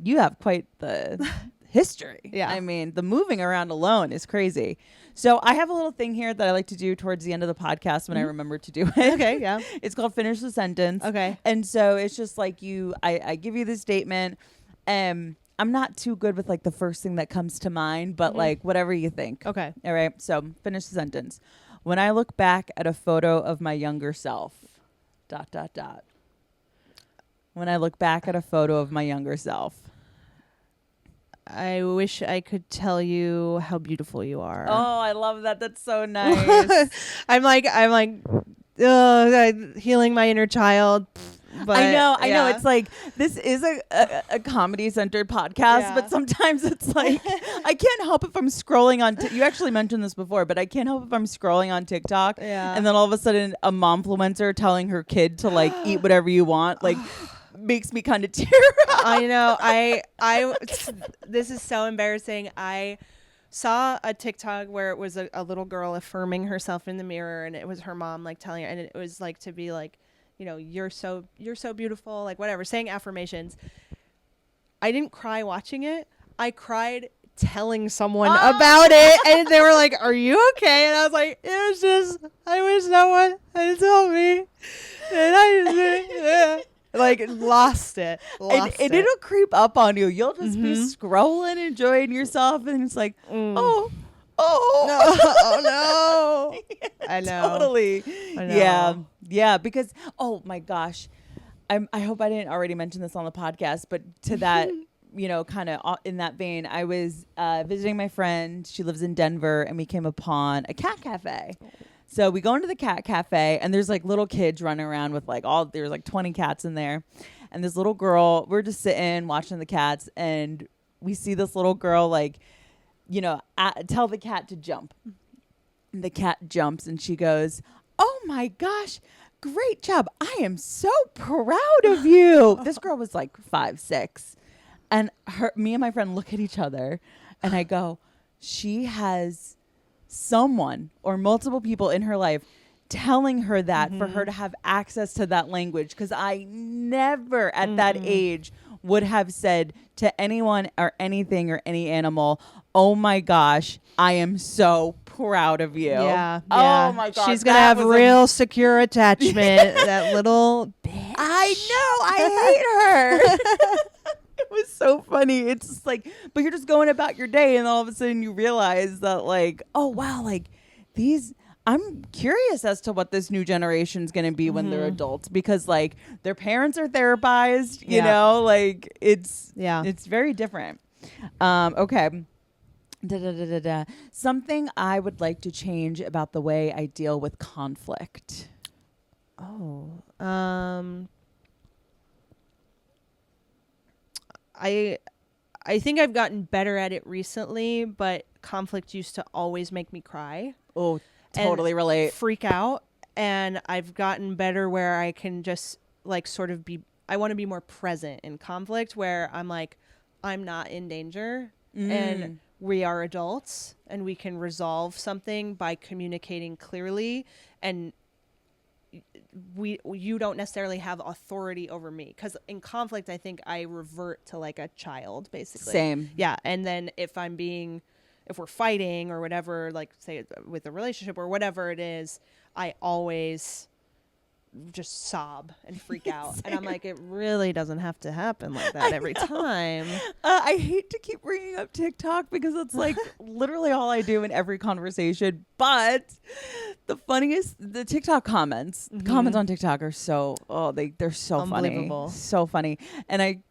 you have quite the history. Yeah. I mean, the moving around alone is crazy. So I have a little thing here that I like to do towards the end of the podcast when I remember to do it. Okay, yeah. It's called Finish the Sentence. Okay. And so it's just like I give you this statement. I'm not too good with like the first thing that comes to mind, but like whatever you think. Okay. All right. So finish the sentence. When I look back at a photo of my younger self, ... When I look back at a photo of my younger self. I wish I could tell you how beautiful you are. Oh, I love that. That's so nice. I'm like, healing my inner child. But I know. It's like, this is a comedy-centered podcast, but sometimes it's like, I can't help if I'm scrolling on, you actually mentioned this before, but I can't help if I'm scrolling on TikTok, and then all of a sudden a momfluencer telling her kid to like, eat whatever you want, like, makes me kind of tear up. I know. I this is so embarrassing. I saw a TikTok where it was a little girl affirming herself in the mirror, and it was her mom like telling her, and it was like to be like, you know, you're so beautiful, like whatever, saying affirmations. I didn't cry watching it. I cried telling someone about it, and they were like, "Are you okay?" And I was like, "It was just, I wish someone had told me." And I just like lost it. And it'll creep up on you. You'll just be scrolling, enjoying yourself, and it's like, oh no. I know. Totally. I know. Yeah. Because, oh my gosh, I hope I didn't already mention this on the podcast, but to that, you know, kind of in that vein, I was visiting my friend. She lives in Denver, and we came upon a cat cafe. So we go into the cat cafe, and there's like little kids running around with like there's like 20 cats in there. And this little girl, we're just sitting watching the cats, and we see this little girl like, you know, tell the cat to jump. And the cat jumps, and she goes, "Oh my gosh, great job. I am so proud of you." This girl was like 5'6". And me and my friend look at each other, and I go, she has someone or multiple people in her life telling her that for her to have access to that language, because I never at that age would have said to anyone or anything or any animal, "Oh my gosh, I am so proud of you." Yeah. Oh my gosh. She's gonna have real secure attachment. That little bitch. I know. I hate her. It was so funny. It's just like, but you're just going about your day, and all of a sudden you realize that like, oh wow, like I'm curious as to what this new generation's going to be when they're adults, because like their parents are therapized, you know, like it's very different. Okay. Something I would like to change about the way I deal with conflict. I think I've gotten better at it recently, but conflict used to always make me cry. Oh, totally relate. Freak out. And I've gotten better where I can just like sort of I want to be more present in conflict, where I'm like, I'm not in danger. And we are adults and we can resolve something by communicating clearly, and you don't necessarily have authority over me, because in conflict I think I revert to like a child basically. Same. Yeah. And then if we're fighting or whatever, like say with a relationship or whatever it is, I always just sob and freak out. And I'm like, it really doesn't have to happen like that every time. I hate to keep bringing up TikTok because it's like literally all I do in every conversation. But the TikTok comments on TikTok are they're so unbelievable. funny. So funny. And I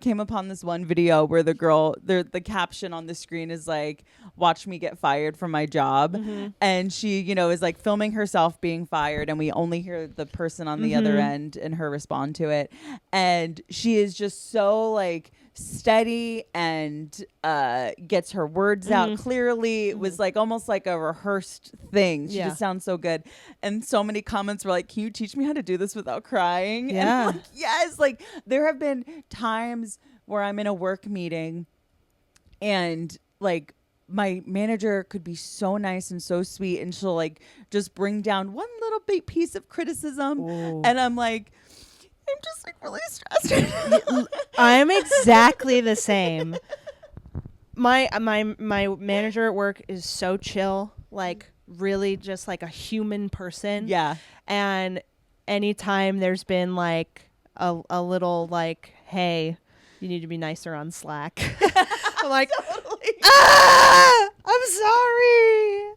came upon this one video where the caption on the screen is like, watch me get fired from my job. And she, is like filming herself being fired, and we only hear the person on the other end and her respond to it. And she is just so like steady and gets her words out clearly. It was like almost like a rehearsed thing. She just sounds so good. And so many comments were like, can you teach me how to do this without crying? Yeah. And I'm like, yes. Like there have been times where I'm in a work meeting and like my manager could be so nice and so sweet, and she'll like just bring down one little big piece of criticism. Ooh. And I'm like, I'm just like really stressed. I'm exactly the same. My manager at work is so chill, like really just like a human person. Yeah. And anytime there's been like a little like, hey, you need to be nicer on Slack. I'm like, I'm sorry.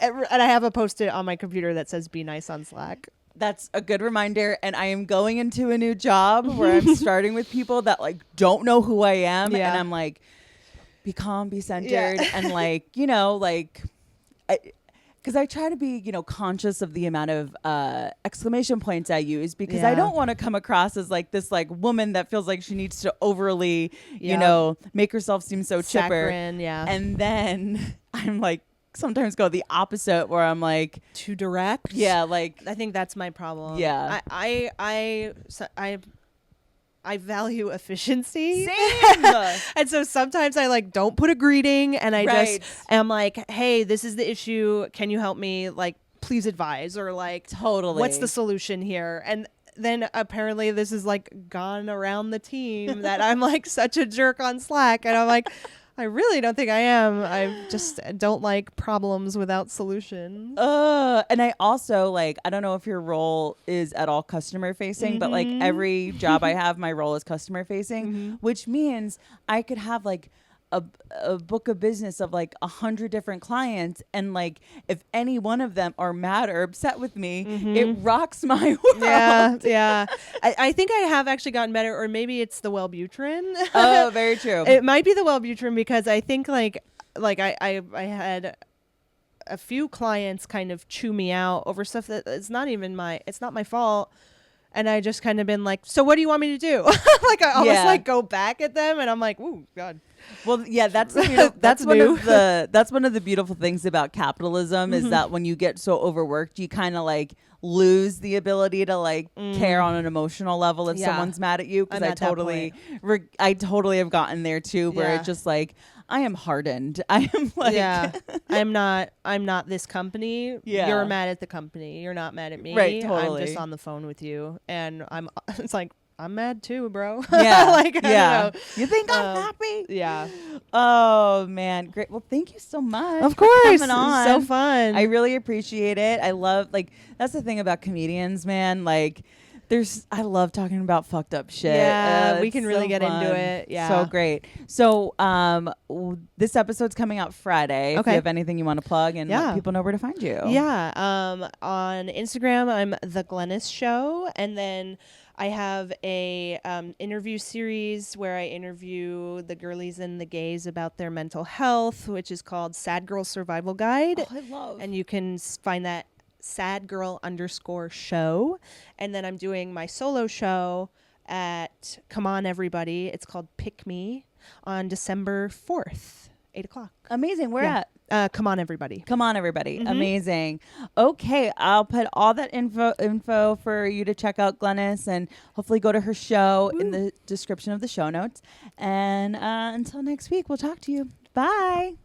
And I have a post-it on my computer that says be nice on Slack. That's a good reminder. And I am going into a new job where I'm starting with people that like don't know who I am. Yeah. And I'm like, be calm, be centered. Yeah. And like, because I try to be, conscious of the amount of exclamation points I use, because I don't want to come across as like this like woman that feels like she needs to overly, make herself seem so chipper. Saccharine, yeah. And then I'm like, sometimes go the opposite where I'm like too direct. Yeah, like I think that's my problem. Yeah. I value efficiency. Same. And so sometimes I like don't put a greeting, and I Right. just am like, hey, this is the issue. Can you help me? Like, please advise, or like, Totally. what's the solution here? And then apparently this is like gone around the team that I'm like such a jerk on Slack, and I'm like, I really don't think I am. I just don't like problems without solutions. And I also like, I don't know if your role is at all customer facing, but like every job I have, my role is customer facing, which means I could have like a book of business of like 100 different clients, and like if any one of them are mad or upset with me, it rocks my world. Yeah. I think I have actually gotten better, or maybe it's the Wellbutrin. Oh, very true. It might be the Wellbutrin, because I think like I had a few clients kind of chew me out over stuff that it's not my fault. And I just kind of been like, so what do you want me to do? Like I almost like go back at them, and I'm like, ooh, God. Well, yeah, that's one of the beautiful things about capitalism is that when you get so overworked, you kind of like lose the ability to like care on an emotional level if someone's mad at you. Because I totally have gotten there too, where it's just like, I am hardened. I am like, I'm not this company. Yeah. You're mad at the company. You're not mad at me. Right, totally. I'm just on the phone with you, and it's like, I'm mad too, bro. Yeah. Like, I don't know. You think I'm happy? Yeah. Oh man, great. Well, thank you so much. Of course. for coming on. So fun. I really appreciate it. I love that's the thing about comedians, man. Like I love talking about fucked up shit. Yeah, we can so really get fun. into it. Yeah. So great. So this episode's coming out Friday. If you have anything you want to plug and let people know where to find you. Yeah. On Instagram, I'm The Glennis Show. And then I have a interview series where I interview the girlies and the gays about their mental health, which is called Sad Girl Survival Guide. Oh, I love. And you can find that sadgirl_show. And then I'm doing my solo show at Come On Everybody. It's called Pick Me on December 4th. 8:00. Amazing. Where at? Come on, everybody. Come on, everybody. Amazing. Okay. I'll put all that info for you to check out, Glennis, and hopefully go to her show in the description of the show notes. And until next week, we'll talk to you. Bye.